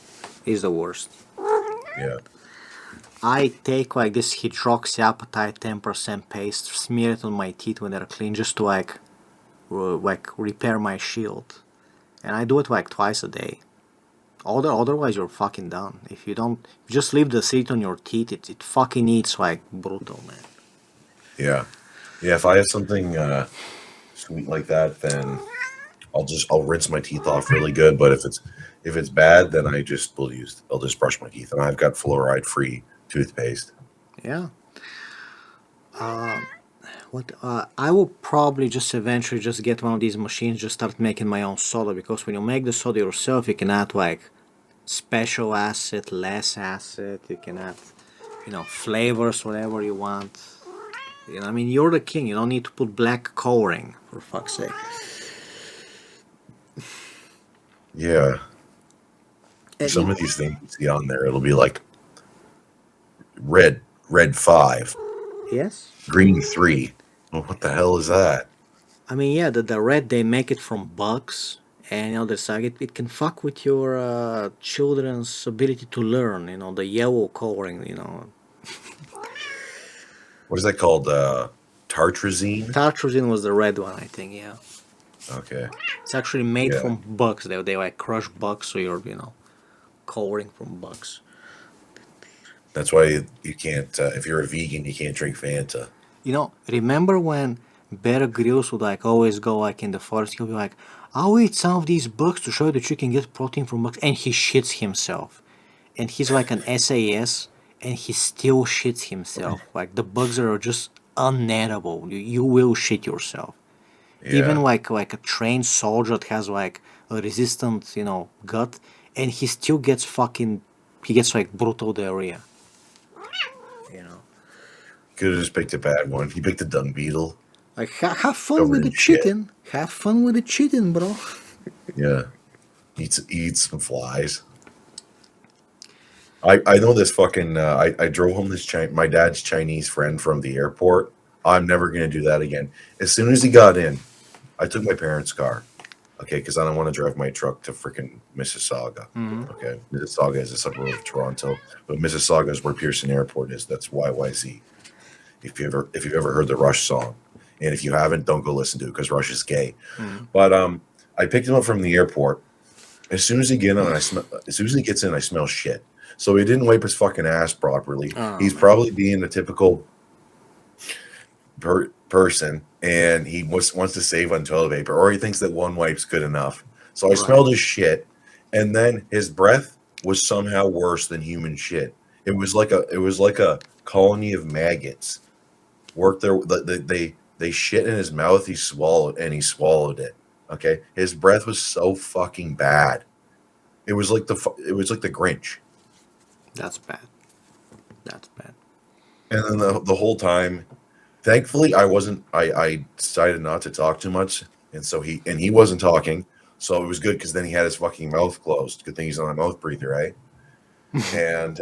Is the worst. Yeah. I take like this hydroxyapatite 10% paste, smear it on my teeth when they're clean, just to like repair my shield, and I do it like twice a day. Otherwise, you're fucking done. If you don't, if you just leave the seed on your teeth, it fucking eats like brutal, man. Yeah. Yeah. If I have something sweet like that, then I'll rinse my teeth off really good. But if it's bad, then I'll just brush my teeth, and I've got fluoride free toothpaste. Yeah. What I will probably just eventually just get one of these machines, just start making my own soda, because when you make the soda yourself, you can add like special acid, less acid. You can add, flavors, whatever you want. I mean, you're the king. You don't need to put black coloring, for fuck's sake. Yeah. And Some of these things you see on there, it'll be like red 5, yes, green 3. Well, what the hell is that? I mean, yeah, the red they make it from bugs, and there's like it can fuck with your children's ability to learn. The yellow coloring. What is that called? Tartrazine? Tartrazine was the red one, I think. Yeah, Okay. it's actually made Yeah. from bugs. They like crush bugs, so you're coloring from bugs. That's why you can't, if you're a vegan, you can't drink Fanta. Remember when Bear Grylls would like always go like in the forest? He'll be like, "I'll eat some of these bugs to show you that you can get protein from bugs," and he shits himself. And he's like an SAS, and he still shits himself. Like the bugs are just unedible. You will shit yourself. Even Yeah. like a trained soldier that has like a resistant, gut, and he still gets fucking, he gets like brutal diarrhea. You know, Could have just picked a bad one. He picked a dung beetle like have fun covered with the in shit. cheating. Have fun with the cheating, bro. Yeah. Eats some flies. I know this fucking, I drove home my dad's Chinese friend from the airport. I'm never going to do that again. As soon as he got in, I took my parents' car. Okay, because I don't want to drive my truck to freaking Mississauga. Mm-hmm. Okay, Mississauga is a suburb of Toronto, but Mississauga is where Pearson Airport is. That's YYZ. If you've ever heard the Rush song, and if you haven't, don't go listen to it because Rush is gay. Mm-hmm. But I picked him up from the airport. As soon as he gets in, I smell shit. So he didn't wipe his fucking ass properly. Oh He's man. probably being a typical person, and he wants to save on toilet paper, or he thinks that one wipe's good enough. So I Right. smelled his shit, and then his breath was somehow worse than human shit. It was like a colony of maggots worked their they shit in his mouth. He swallowed it. Okay, his breath was so fucking bad. It was like the Grinch. That's bad. That's bad. And then the whole time, thankfully, I decided not to talk too much, and so he wasn't talking, so it was good because then he had his fucking mouth closed. Good thing he's not a mouth breather, right? And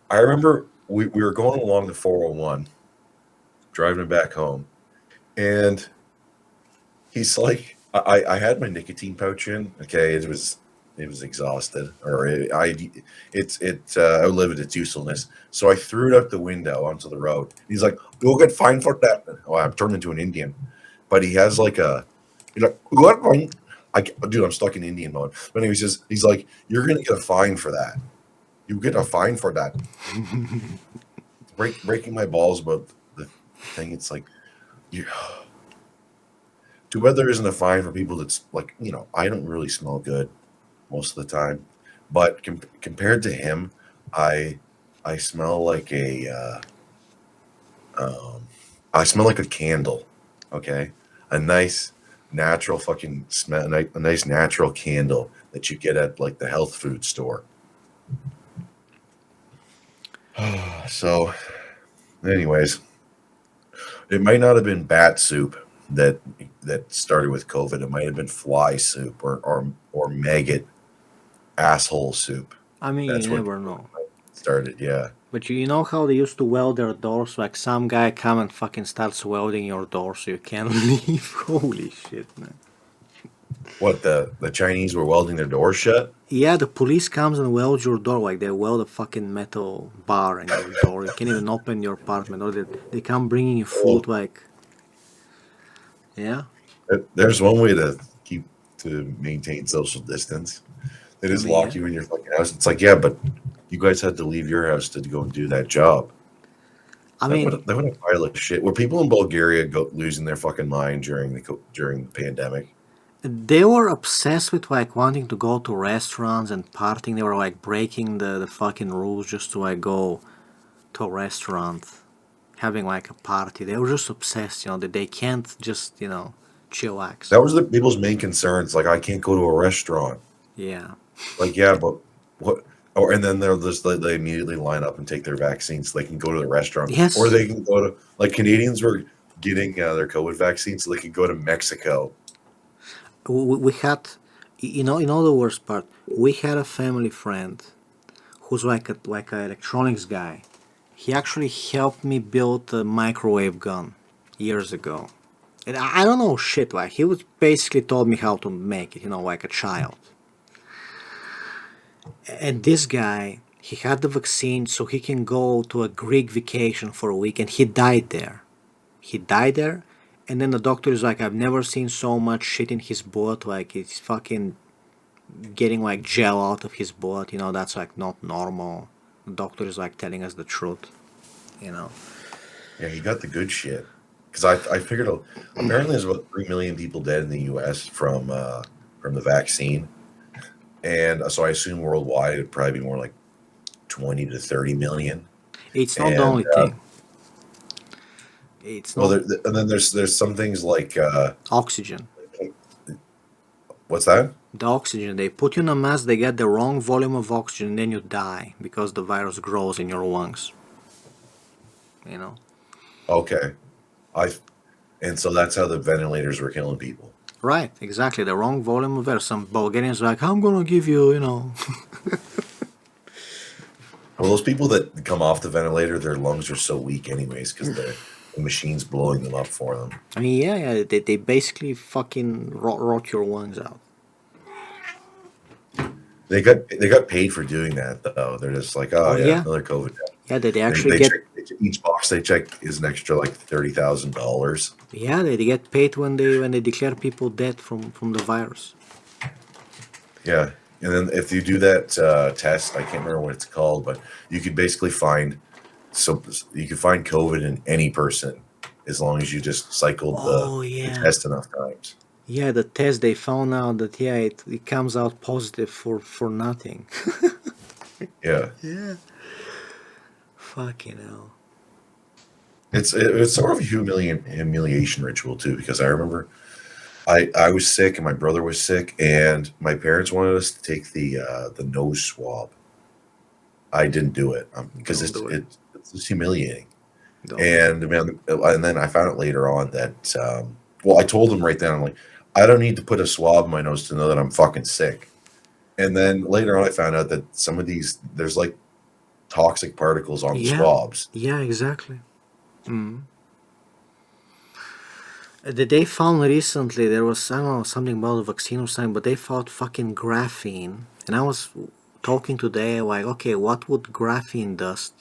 I remember we were going along the 401, driving back home, and he's like, I had my nicotine pouch in. Okay, it was exhausted, or it outlived its usefulness. So I threw it out the window onto the road. He's like, "You'll get fined for that." Oh, I'm turned into an Indian, but he has like he's like, "What?" Dude, I'm stuck in Indian mode. But anyways, he's like, "You're gonna get a fine for that. You get a fine for that." Breaking my balls about the thing. It's like, you. Too bad there isn't a fine for people that's like, I don't really smell good most of the time, but compared to him, I I smell like I smell like a candle. Okay, a nice natural fucking smell, a nice natural candle that you get at like the health food store. So, anyways, it might not have been bat soup that started with COVID. It might have been fly soup or maggot asshole soup. I mean, That's you what never know. started. Yeah. But you know how they used to weld their doors? Like some guy come and fucking starts welding your door so you can't leave. Holy shit, man. What the Chinese were welding their doors shut? Yeah, the police comes and welds your door. Like they weld a fucking metal bar in your door. You can't even open your apartment. Or they come bringing you Well, food. Like, yeah. there's one way to maintain social distance. They I just mean, lock yeah. you in your fucking house. It's like, yeah, but you guys had to leave your house to go and do that job. I That mean, would that would a pile of shit. Were people in Bulgaria losing their fucking mind during the pandemic? they were obsessed with like wanting to go to restaurants and partying. They were like breaking the fucking rules just to like go to a restaurant, having like a party. They were just obsessed, that they can't just, chillax. That was the people's main concerns. Like, I can't go to a restaurant. Yeah. Like, yeah, but what? Or and then they'll just they immediately line up and take their vaccines so they can go to the restaurant, or Yes. they can go to like Canadians were getting their COVID vaccine so they could go to Mexico. We had, the worst part, we had a family friend who's like a electronics guy. He actually helped me build a microwave gun years ago. And I don't know shit, like he was basically told me how to make it, like a child. And this guy, he had the vaccine so he can go to a Greek vacation for a week, and he died there. He died there, and then the doctor is like, I've never seen so much shit in his blood, like it's fucking getting like gel out of his blood, that's like not normal. The doctor is like telling us the truth, you know. Yeah, he got the good shit because I figured apparently there's about 3 million people dead in the U.S. from the vaccine, and so I assume worldwide it'd probably be more like 20 to 30 million. It's not the And only thing. It's well, not and then there's some things like oxygen. what's that? The oxygen, they put you in a mask, they get the wrong volume of oxygen, and then you die because the virus grows in your lungs, you know. Okay, I and so that's how the ventilators were killing people. Right, exactly, the wrong volume of air. Some Bulgarians are like, I'm gonna give you, Well, those people that come off the ventilator, their lungs are so weak anyways because the machine's blowing them up for them. I mean, yeah, they basically fucking rot your lungs out. They got paid for doing that though. They're just like, oh Oh, yeah, yeah, another COVID death. yeah, they They actually they get, check each box they check is an extra like $30,000. yeah, they get paid when they declare people dead from the virus. Yeah, and then if you do that test, I can't remember what it's called, but you could basically find so you can find COVID in any person as long as you just cycled Oh the yeah. test enough times. Yeah, the test they found out that yeah, it comes out positive for nothing. Yeah, Yeah. Fucking hell. it's sort of a humiliation ritual too, because I remember I was sick and my brother was sick and my parents wanted us to take the nose swab. I didn't do it because Don't do it. it's just humiliating. Don't do it. And man, and then I found out later on that well, I told him right then, I'm like, I don't need to put a swab in my nose to know that I'm fucking sick. And then later on, I found out that some of these there's like toxic particles on the Yeah. swabs. Yeah, exactly. Mm. They found recently there was I don't know something about a vaccine or something, but they found fucking graphene, and I was talking to the AI like, okay, what would graphene dust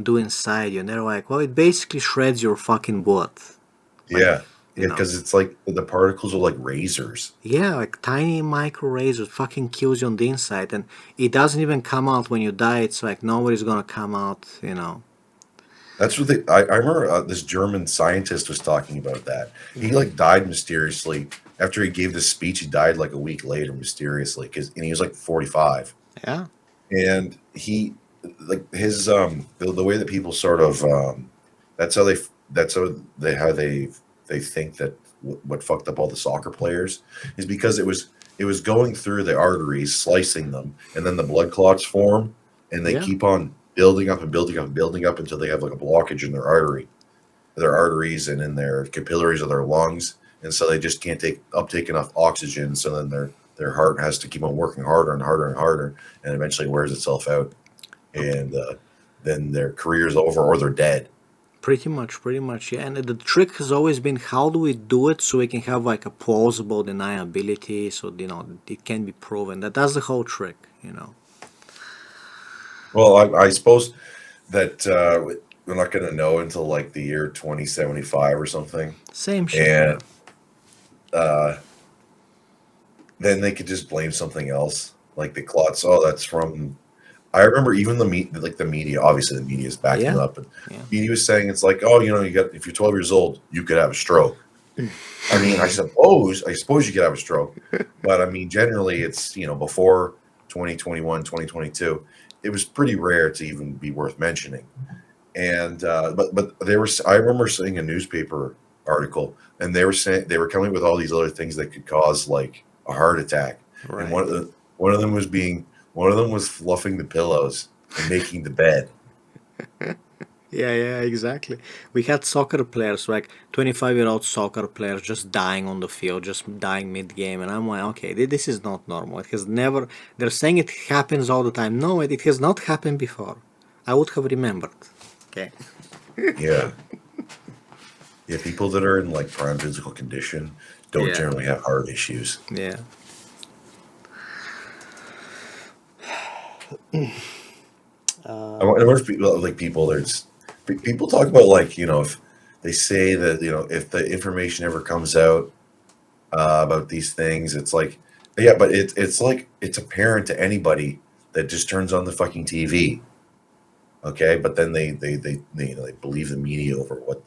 do inside you? And they're like, well, it basically shreds your fucking blood, like Yeah, you yeah, know, because it's like the particles are like razors. yeah, like tiny micro razors, fucking kills you on the inside, and it doesn't even come out when you die. It's like nobody's gonna come out, you know. That's what I remember this German scientist was talking about that. He Hmm. like died mysteriously after he gave this speech. He died like a week later mysteriously and he was like 45. Yeah, And he like his the way that people sort of that's how they that's how they think that what fucked up all the soccer players is because it was going through the arteries, slicing them, and then the blood clots form, and they yeah. keep on building up and building up and building up until they have like a blockage in their arteries and in their capillaries of their lungs, and so they just can't uptake enough oxygen. So then their heart has to keep on working harder and harder and harder, and eventually wears itself out, and then their career's over or they're dead. Pretty much, yeah. And the trick has always been how do we do it so we can have like a plausible deniability, so you know it can be proven. That's the whole trick, you know. Well, I suppose that we're not going to know until like the year 2075 or something, Same shit, yeah. and uh, then they could just blame something else, like the clots. Oh, that's from. I remember even like the media. Obviously, the media is backing it Yeah, up, but yeah. media was saying it's like, oh, you got if you're 12 years old, you could have a stroke. I mean, I suppose you could have a stroke, but I mean, generally, it's before 2021, 2022, it was pretty rare to even be worth mentioning. And but they were. I remember seeing a newspaper article, and they were saying they were coming with all these other things that could cause like a heart attack, and Right. one of them was being one of them was fluffing the pillows and making the bed. Yeah, yeah, exactly. We had soccer players, like 25-year-old soccer players, just dying on the field, just dying mid-game, and I'm like, okay, this is not normal. It has never. They're saying it happens all the time. No, it has not happened before. I would have remembered. Okay. Yeah, yeah. People that are in like prime physical condition don't Yeah. generally have heart issues. Yeah. I wonder if people like people. There's people talk about like if they say that if the information ever comes out about these things, it's like yeah, but it's like it's apparent to anybody that just turns on the fucking TV, okay? But then they believe the media over what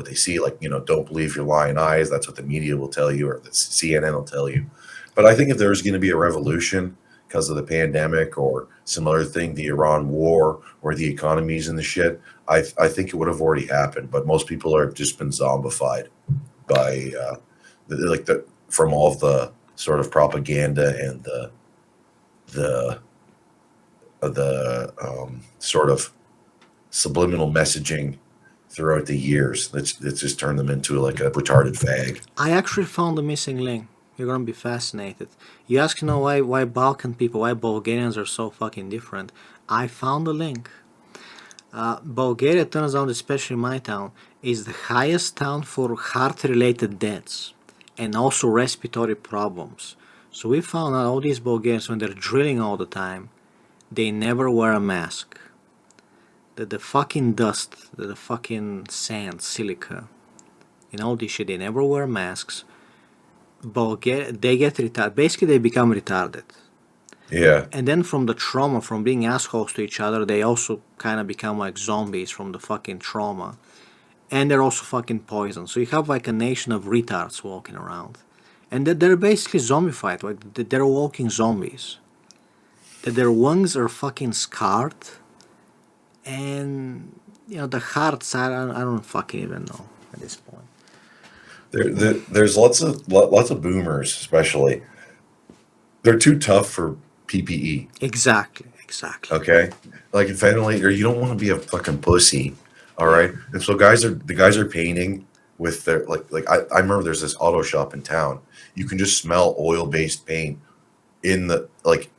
they see. Like don't believe your lying eyes. That's what the media will tell you, or the CNN will tell you. But I think if there's going to be a revolution because of the pandemic or some other thing, the Iran war or the economies and the shit, I think it would have already happened. But most people have just been zombified by like the from all of the sort of propaganda and the the sort of subliminal messaging throughout the years that's just turned them into like a retarded fag. I actually found the missing link. You're gonna be fascinated. You ask, why Balkan people, why Bulgarians are so fucking different. I found the link. Bulgaria, turns out, especially my town, is the highest town for heart-related deaths and also respiratory problems. So we found out all these Bulgarians, when they're drilling all the time, they never wear a mask. The fucking dust, the fucking sand, silica, and all this shit, they never wear masks. They get retarded. Basically, they become retarded. Yeah, And then from the trauma, from being assholes to each other, they also kind of become like zombies from the fucking trauma. and they're also fucking poison. So you have like a nation of retards walking around, and they're basically zombified. Like they're walking zombies. That their lungs are fucking scarred, and the hearts. I don't fucking even know at this point. There's lots of boomers, especially. They're too tough for PPE. Exactly. Exactly. Okay, like in ventilator, you don't want to be a fucking pussy. All Yeah. right, and so the guys are painting with their I remember there's this auto shop in town. You can just smell oil based paint in the like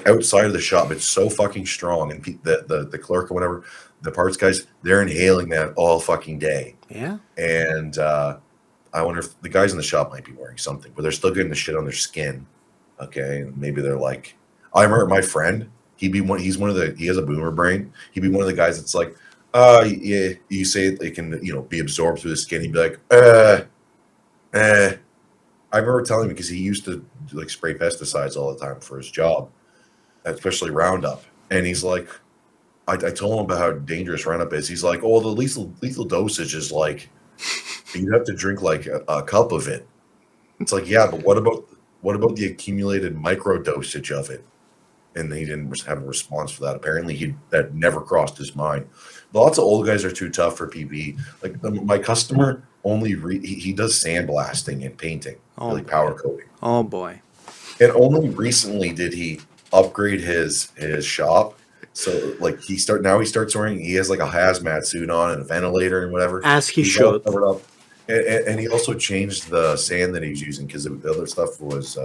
outside of the shop. It's so fucking strong, and the clerk or whatever, the parts guys, they're inhaling that all fucking day. Yeah. And I wonder if the guys in the shop might be wearing something, but they're still getting the shit on their skin. Okay, and maybe they're like, I remember my friend. He has a boomer brain. He'd be one of the guys that's like, yeah, you say it can, be absorbed through the skin. He'd be like, eh. I remember telling him because he used to like spray pesticides all the time for his job, especially Roundup. And he's like, I told him about how dangerous Roundup is. He's like, oh, the lethal dosage is like, you have to drink like a cup of it. It's like, yeah, but what about the accumulated micro dosage of it? And he didn't have a response for that. Apparently, that never crossed his mind. But lots of old guys are too tough for PPE. Like my customer only he does sandblasting and painting, Oh like boy. powder coating. Oh boy. And only recently did he upgrade his shop. So like he starts wearing, he has like a hazmat suit on and a ventilator and whatever. As he He's all should. covered up. And he also changed the sand that he's using because the other stuff was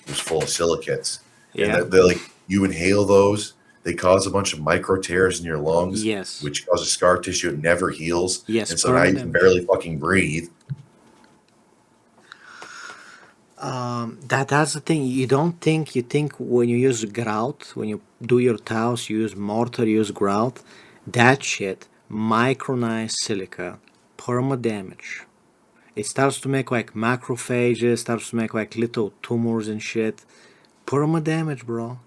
full of silicates. And Yeah. they're like, you inhale those, they cause a bunch of micro tears in your lungs, Yes. which causes scar tissue. It never heals. Yes. And so now you can Permanent. barely fucking breathe. That's the thing. You think when you use grout, when you do your tiles, you use mortar, you use grout. That shit micronized silica, perma damage. It starts to make like macrophages, starts to make like little tumors and shit. Perma damage, bro.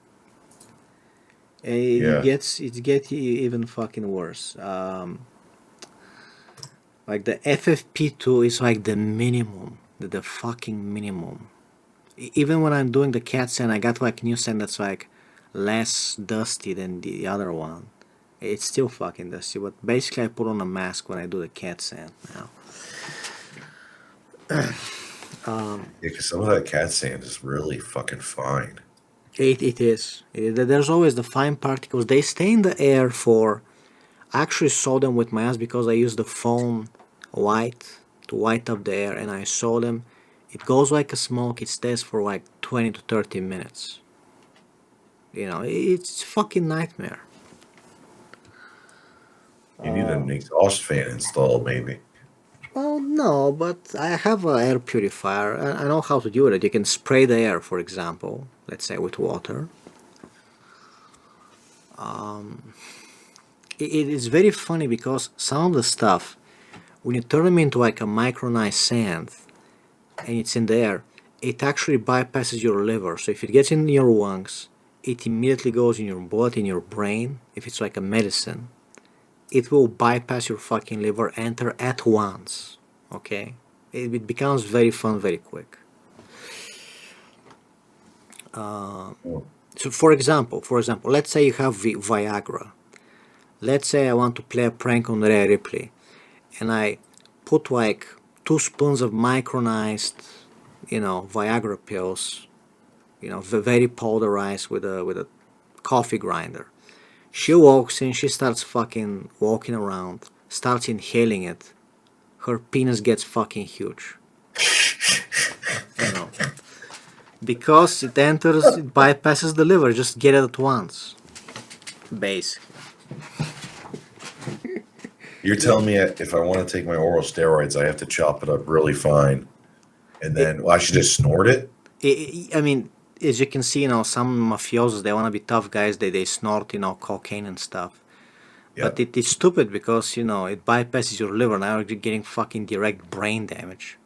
Yeah. It gets even fucking worse. Like the FFP2 is like the minimum, the fucking minimum. Even when I'm doing the cat sand, I got like new sand that's like less dusty than the other one. It's still fucking dusty, but basically I put on a mask when I do the cat sand now. Yeah, because some of that cat sand is really fucking fine. It is. There's always the fine particles. They stay in the air for. I actually saw them with my eyes because I used the phone light to light up the air, and I saw them. It goes like a smoke. It stays for like 20 to 30 minutes. It's a fucking nightmare. You need an exhaust fan installed, maybe. Well, no, but I have an air purifier. I know how to do it. You can spray the air, for example, let's say with water. It is very funny because some of the stuff, when you turn them into like a micronized sand and it's in the air, it actually bypasses your liver. So if it gets in your lungs, it immediately goes in your blood, in your brain. If it's like a medicine, it will bypass your fucking liver, enter at once. Okay? It becomes very fun very quick. So for example, let's say you have Viagra. Let's say I want to play a prank on Rhea Ripley, and I put like 2 spoons of micronized, Viagra pills, very pulverized with a coffee grinder. She walks in, she starts fucking walking around, starts inhaling it. Her penis gets fucking huge. You know. Because it enters, it bypasses the liver, just get it at once. Basically. You're telling me if I want to take my oral steroids, I have to chop it up really fine, and then I should just snort it? I mean, as you can see, some mafiosos, they want to be tough guys, they snort, cocaine and stuff. Yeah. But it's stupid because, it bypasses your liver. Now you're getting fucking direct brain damage.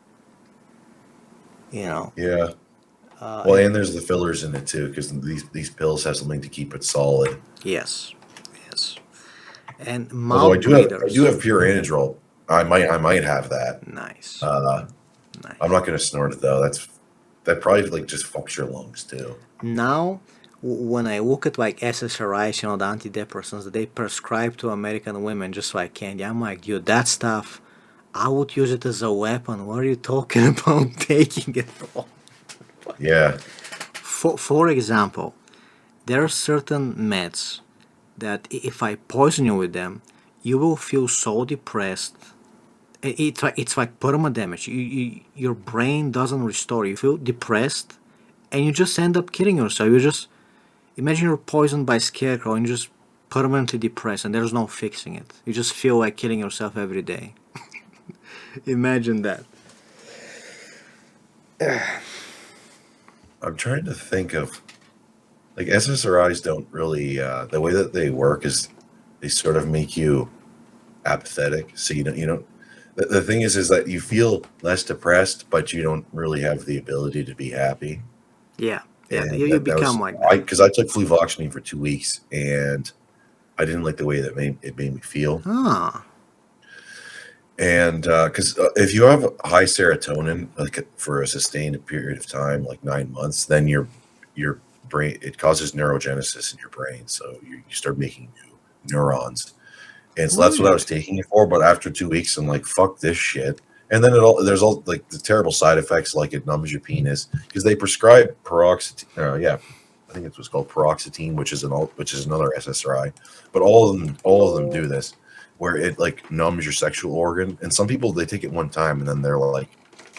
Yeah. Well, and there's the fillers in it too, because these pills have something to keep it solid. Yes. And Although mouth breathers. I do have pure anadrol I might have that. Nice, Uh, I'm nice. not gonna snort it though. That probably like just fucks your lungs too. Now, when I look at like SSRIs, the antidepressants that they prescribe to American women just like candy, I'm like, dude, that stuff, I would use it as a weapon. What are you talking about taking it for? Yeah. For example, there are certain meds that if I poison you with them, you will feel so depressed. It's like perma damage. Your brain doesn't restore. You feel depressed, and you just end up killing yourself. You just imagine you're poisoned by scarecrow and you're just permanently depressed, and there's no fixing it. You just feel like killing yourself every day. Imagine that. I'm trying to think of like SSRIs don't really the way that they work is they sort of make you apathetic. So you don't the thing is that you feel less depressed, but you don't really have the ability to be happy. Yeah, yeah. And You that become was like that. I took fluvoxamine for 2 weeks and I didn't like the way that it made me feel. Ah, And because if you have high serotonin like for a sustained period of time, like 9 months, then your brain it causes neurogenesis in your brain, so you start making new neurons. And so that's what I was really? taking it for. But after 2 weeks, I'm like, fuck this shit. And then there's all like the terrible side effects, like it numbs your penis because they prescribe paroxetine. Yeah, I think it's what's called paroxetine, which is another SSRI. But all of them do this, where it like numbs your sexual organ. And some people they take it one time and then they're like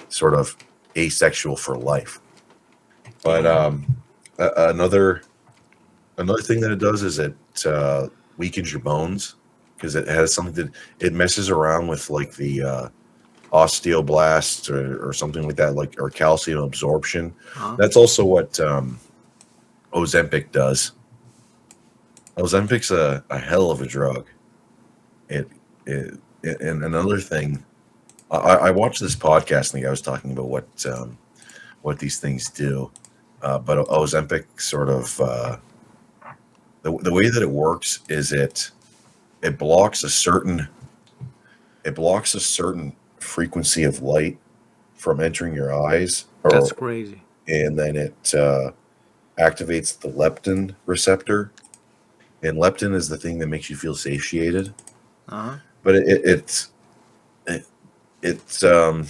sort of asexual for life. But Damn. another thing that it does is it weakens your bones because it has something that it messes around with like the osteoblasts or something like that, like or calcium absorption. Huh? That's also what Ozempic does. Ozempic's a hell of a drug. It, and another thing, I watched this podcast and the guy was talking about what these things do, but Ozempic sort of the way that it works is it blocks a certain frequency of light from entering your eyes, That's or crazy. and then it activates the leptin receptor. And leptin is the thing that makes you feel satiated. Uh huh. But it, it's well,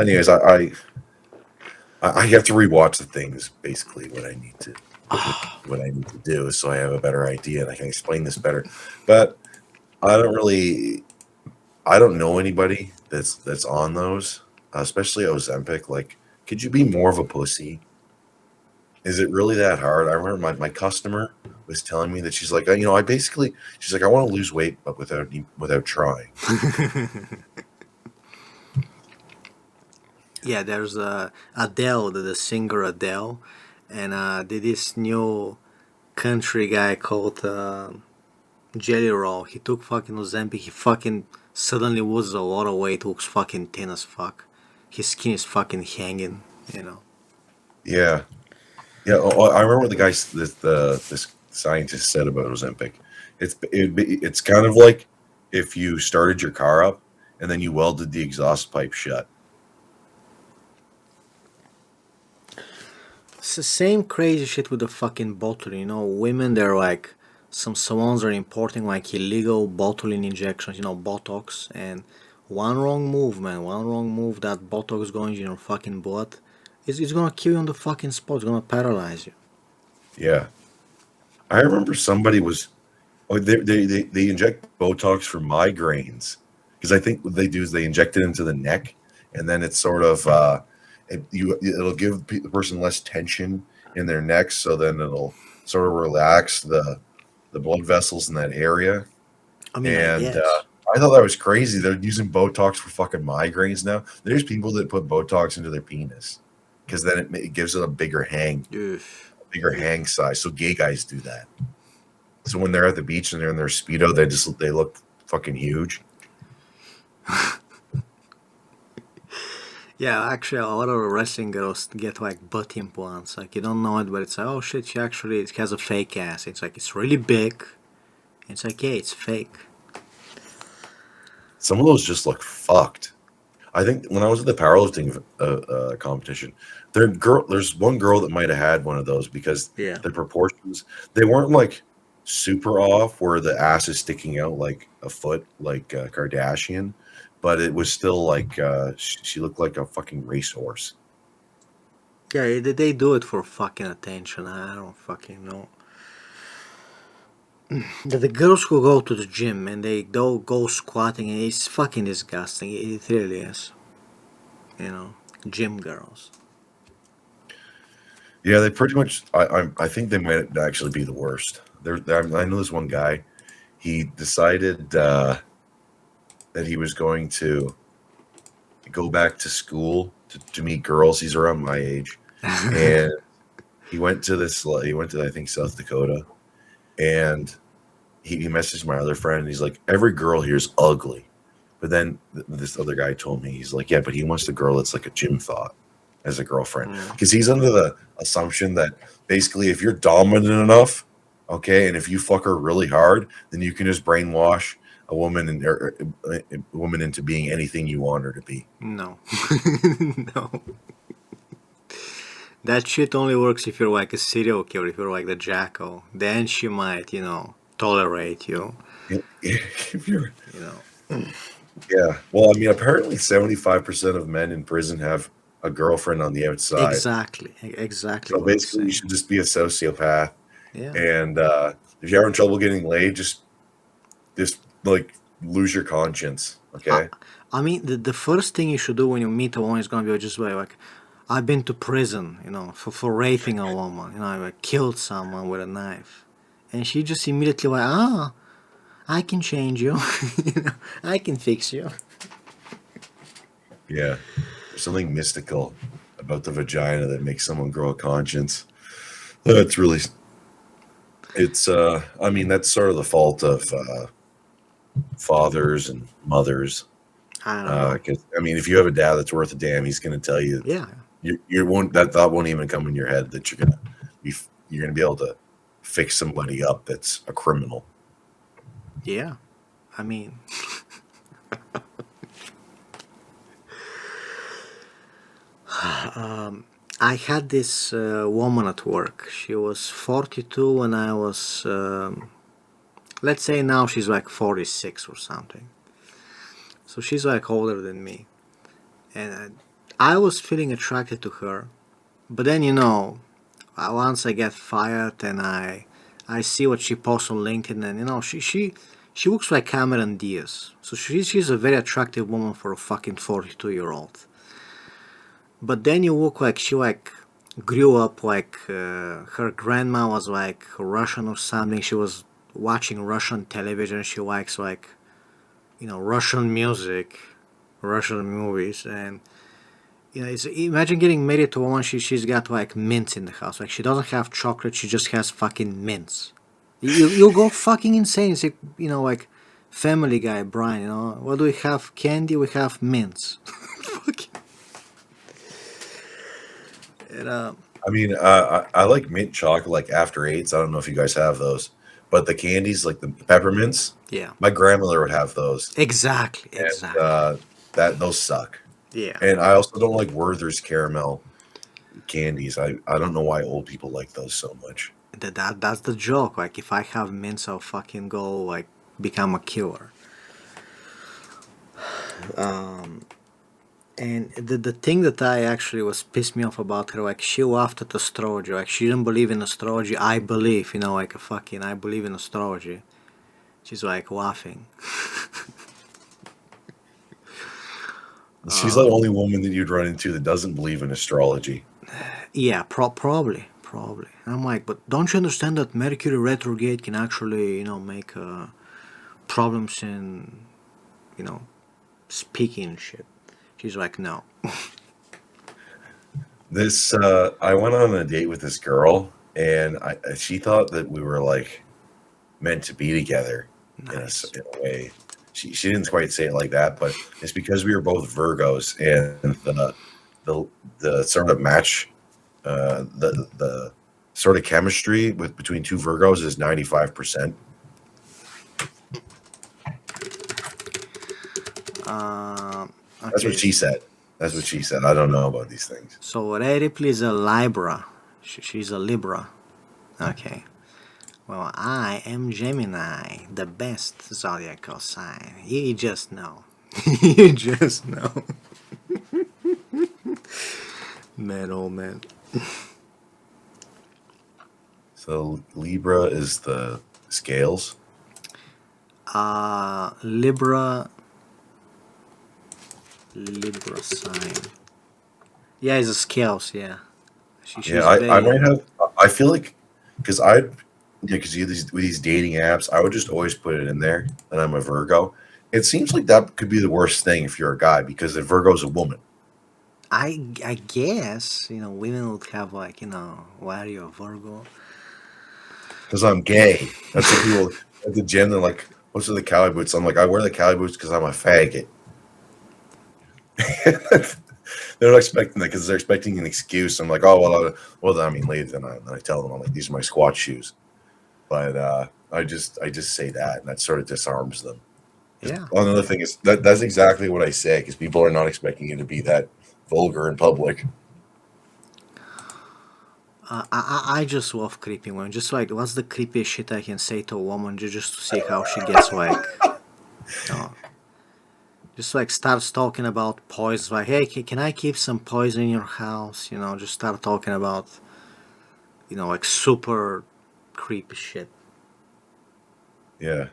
anyways, I have to rewatch the things basically what I need to do so I have a better idea and I can explain this better. But I don't really I don't know anybody that's on those, especially Ozempic. Like, could you be more of a pussy? Is it really that hard? I remember my customer was telling me that she's like, she's like, I want to lose weight, but without trying. Yeah, there's Adele, the singer Adele, and this new country guy called Jelly Roll. He took fucking Ozempic. He fucking suddenly loses a lot of weight. Looks fucking thin as fuck. His skin is fucking hanging. You know. Yeah, yeah. I remember what the guy, this scientist said about Ozempic. It's kind of like if you started your car up and then you welded the exhaust pipe shut. It's the same crazy shit with the fucking botulinum. Women, they're like, some salons are importing like illegal botulinum injections, Botox. And one wrong move, man, one wrong move, that Botox going in your fucking blood, it's gonna kill you on the fucking spot. It's gonna paralyze you. Yeah, I remember somebody was. Oh, they inject Botox for migraines because I think what they do is they inject it into the neck, and then it's sort of it'll give the person less tension in their neck, so then it'll sort of relax the blood vessels in that area. I mean, I And guess. I thought that was crazy. They're using Botox for fucking migraines now. There's people that put Botox into their penis because then it gives it a Oof. bigger hang size. So gay guys do that. So when they're at the beach and they're in their speedo, they look fucking huge. Yeah, actually, a lot of wrestling girls get like butt implants. Like, you don't know it, but it's like, oh shit, she has a fake ass. It's like, it's really big. It's like, yeah, it's fake. some of those just look fucked. I think when I was at the powerlifting competition, there's one girl that might have had one of those because Yeah. the proportions they weren't like super off where the ass is sticking out like a foot, like Kardashian, but it was still like she looked like a fucking racehorse. Yeah, they do it for fucking attention. I don't fucking know. The girls who go to the gym and they don't go squatting, it's fucking disgusting. It really is. You know, gym girls. Yeah, they pretty much. I think they might actually be the worst. I know this one guy. He decided that he was going to go back to school to meet girls. He's around my age, and he went to this. He went to I think South Dakota, and he messaged my other friend. And he's like, every girl here is ugly. But then this other guy told me he's like, yeah, but he wants the girl that's like a gym thought as a girlfriend Mm. because he's under the assumption that basically if you're dominant enough, okay, and if you fuck her really hard, then you can just brainwash a woman and a woman into being anything you want her to be. No. No. That shit only works if you're like a serial killer, if you're like the jackal. Then she might, tolerate you. If you're, You know. yeah. Well, I mean, apparently 75% of men in prison have a girlfriend on the outside. Exactly So what I'm basically, you saying. should just be a sociopath. Yeah. And if you're having trouble getting laid, just like lose your conscience. I, Okay. I mean, the first thing you should do when you meet a woman is gonna be just like, I've been to prison, for raping a woman. I killed someone with a knife, and she just immediately like, I can change you, I can fix you. Yeah. There's something mystical about the vagina that makes someone grow a conscience. That's really, I mean, that's sort of the fault of fathers and mothers. I don't know. 'Cause, I mean, if you have a dad that's worth a damn, he's going to tell you, Yeah, you won't, that thought won't even come in your head that you're going to be able to fix somebody up that's a criminal. yeah. I mean, I had this woman at work. She was 42 and I was, let's say now she's like 46 or something. So she's like older than me. And I was feeling attracted to her. But then, once I get fired and I see what she posts on LinkedIn, and she looks like Cameron Diaz. So she's a very attractive woman for a fucking 42-year-old. But then you look like she like grew up like her grandma was like Russian or something. She was watching Russian television. She likes like Russian music, Russian movies, and imagine getting married to a woman. She's got like mints in the house. Like she doesn't have chocolate. She just has fucking mints. You'll go fucking insane. It's like, like Family Guy, Brian. What do we have? Candy. We have mints. Fucking. And, I mean, I like mint chocolate, like after eights. I don't know if you guys have those, but the candies, like the peppermints, yeah. my grandmother would have those, Exactly. and Exactly. those suck. Yeah. And I also don't like Werther's caramel candies. I don't know why old people like those so much. That's the joke. Like if I have mints, I'll fucking go like become a killer. And the thing that I actually was pissed me off about her, like she laughed at astrology, like she didn't believe in astrology. I believe, like a fucking I believe in astrology. She's like laughing. She's the only woman that you'd run into that doesn't believe in astrology. Yeah, probably. I'm like, but don't you understand that Mercury retrograde can actually, make problems in, you know, speaking and shit. She's like, no. This I went on a date with this girl, and she thought that we were like meant to be together Nice. in a way. She didn't quite say it like that, but it's because we were both Virgos, and the sort of match, the sort of chemistry between two Virgos is 95%. That's what Okay. she said. That's what she said. I don't know about these things. So Ray Ripley is a Libra. She's a Libra. Okay. Well, I am Gemini, the best zodiacal sign. You just know. You just know. Man, oh man. So Libra is the scales. Libra sign. Yeah, it's a scales, yeah. Yeah, She's I very. might have. I feel like because I, because with these dating apps, I would just always put it in there that I'm a Virgo. It seems like that could be the worst thing if you're a guy because the Virgo's a woman. I guess, women would have like, why are you a Virgo? Because I'm gay. That's what people at the gym. They're like, "What's with the cowboy boots?" I'm like, "I wear the cowboy boots because I'm a faggot." They're not expecting that because they're expecting an excuse. I'm like, "Oh well, then I mean, later." Then I tell them, I'm like, "These are my squat shoes." But I just say that, and that sort of disarms them. Yeah. Another thing is that's exactly what I say because people are not expecting you to be that vulgar in public. I just love creepy women. Just like, what's the creepiest shit I can say to a woman just to see how she gets like, you know, just like starts talking about poison. Like, hey, can I keep some poison in your house? Just start talking about, like super creepy shit. Yeah.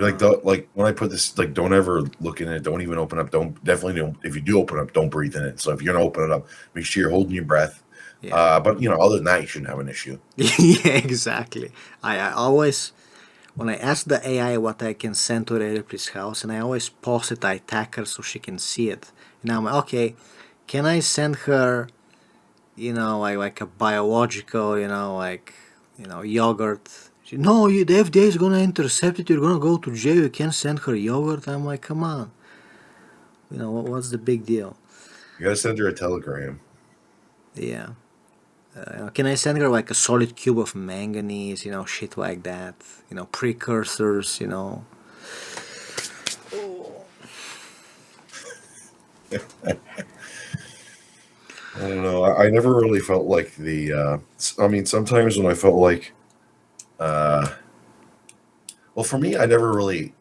Like Uh, like when I put this, like, don't ever look in it. Don't even open up. Don't definitely don't. If you do open up, don't breathe in it. So if you're gonna open it up, make sure you're holding your breath. yeah. But other than that, you shouldn't have an issue. Yeah, exactly. I always, when I ask the AI what I can send to Ripley's house, and I always post it, I tag her so she can see it. And I'm like, okay, can I send her, like a biological, yogurt? No, the FDA is gonna intercept it. You're gonna go to jail. You can't send her yogurt. I'm like, come on. What's the big deal? You gotta send her a telegram. Yeah. Can I send her like a solid cube of manganese? Shit like that. Precursors. I don't know. I never really felt like I mean, sometimes when I felt like, uh, well, for me, I never really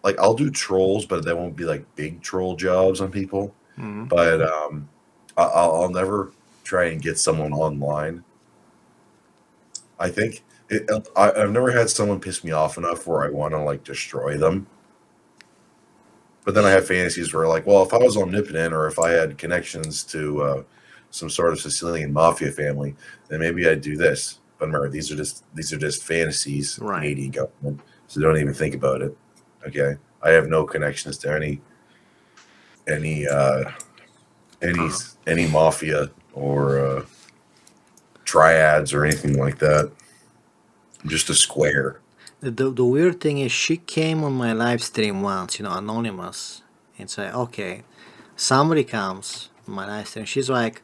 like. I'll do trolls, but they won't be like big troll jobs on people. Mm-hmm. But I'll never try and get someone online. I think I've never had someone piss me off enough where I want to like destroy them. But then I have fantasies where, like, well, if I was omnipotent or if I had connections to some sort of Sicilian mafia family, then maybe I'd do this. But remember, these are just fantasies, Right. Canadian government. So don't even think about it. Okay, I have no connections to any any Uh, any mafia or triads or anything like that. I'm just a square. the weird thing is, she came on my live stream once, anonymous, and say, okay, somebody comes on my live stream. She's like,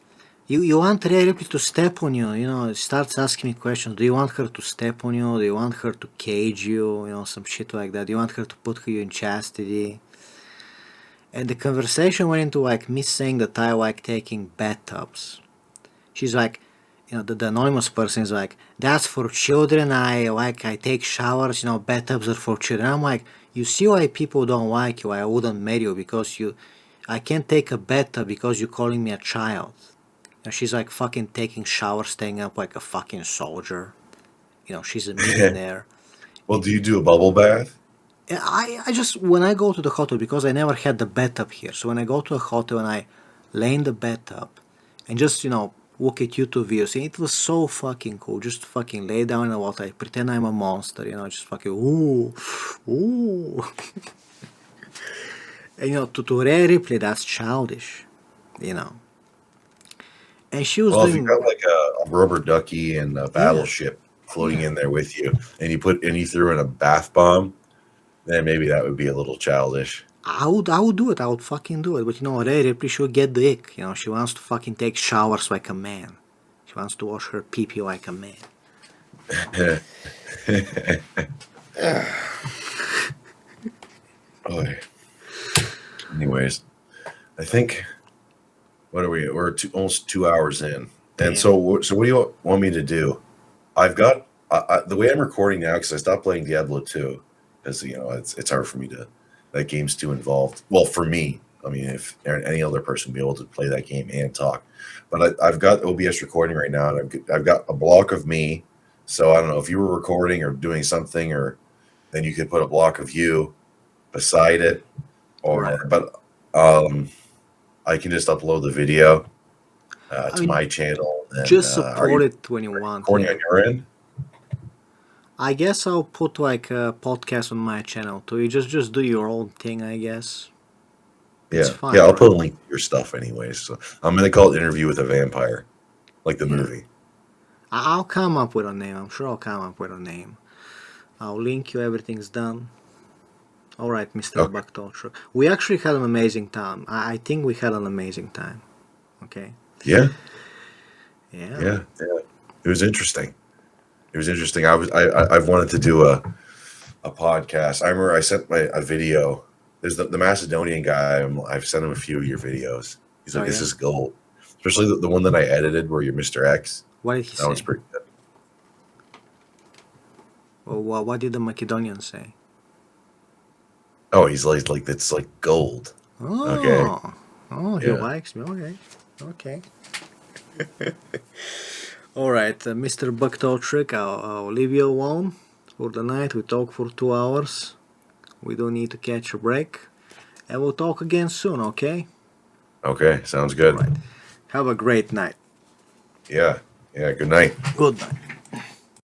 you want Rhea Ripley to step on you, starts asking me questions. Do you want her to step on you? Do you want her to cage you? Some shit like that. Do you want her to put you in chastity? And the conversation went into like me saying that I like taking bathtubs. She's like, the anonymous person is like, that's for children. I take showers. Bathtubs are for children. I'm like, you see why people don't like you? I wouldn't marry you because I can't take a bathtub because you're calling me a child. She's like fucking taking showers, staying up like a fucking soldier. She's a millionaire. Well, do you do a bubble bath? I just, when I go to the hotel, because I never had the bathtub here, so when I go to a hotel and I lay in the bathtub and just, look at YouTube videos, and it was so fucking cool. Just fucking lay down in the water, I pretend I'm a monster, just fucking, ooh, ooh. And, to Rhea Ripley, that's childish, you know. And she was Well, if you got doing, like a rubber ducky and a yeah, battleship floating yeah. in there with you, and you threw in a bath bomb, then maybe that would be a little childish. I would do it. I would fucking do it. But Rhea Ripley, she'll get the ick. She wants to fucking take showers like a man. She wants to wash her pee pee like a man. Boy, think what are we? We're almost 2 hours in, and Damn. so what do you want me to do? I've got the way I'm recording now because I stopped playing Diablo 2 because it's hard for me to that game's too involved. Well, for me, I mean, if any other person would be able to play that game and talk, but I've got OBS recording right now, and I've got a block of me. So I don't know if you were recording or doing something, or then you could put a block of you beside it, Right. but I can just upload the video I to mean, my channel. And just are support you it when you want, recording yeah. on your end? I guess I'll put like a podcast on my channel too. You just do your own thing, I guess. It's Yeah, yeah. fine, I'll right? put a link to your stuff anyways. So I'm gonna call it "Interview with a Vampire," like the Yeah. movie. I'll come up with a name. I'm sure I'll come up with a name. I'll link you. Everything's done. All right, Mr. Okay. Bucktorch. We actually had an amazing time. I think we had an amazing time. Okay. Yeah, Yeah. yeah. It was interesting. It was interesting. I've wanted to do a podcast. I remember I sent a video. There's the Macedonian guy. I've sent him a few of your videos. He's Oh like, "This yeah. is gold," especially the one that I edited where you're Mr. X. What did he That one's say? pretty good. Well, what did the Macedonian say? Oh, he's like it's like gold. Okay. Oh, oh, he Yeah. likes me. Okay, okay. All right, Mr. Bucktorch, I'll leave you alone for the night. We talk for 2 hours. We don't need to catch a break, and we'll talk again soon. Okay. Okay. Sounds All good. right. Have a great night. Yeah. Yeah. Good night. Good night.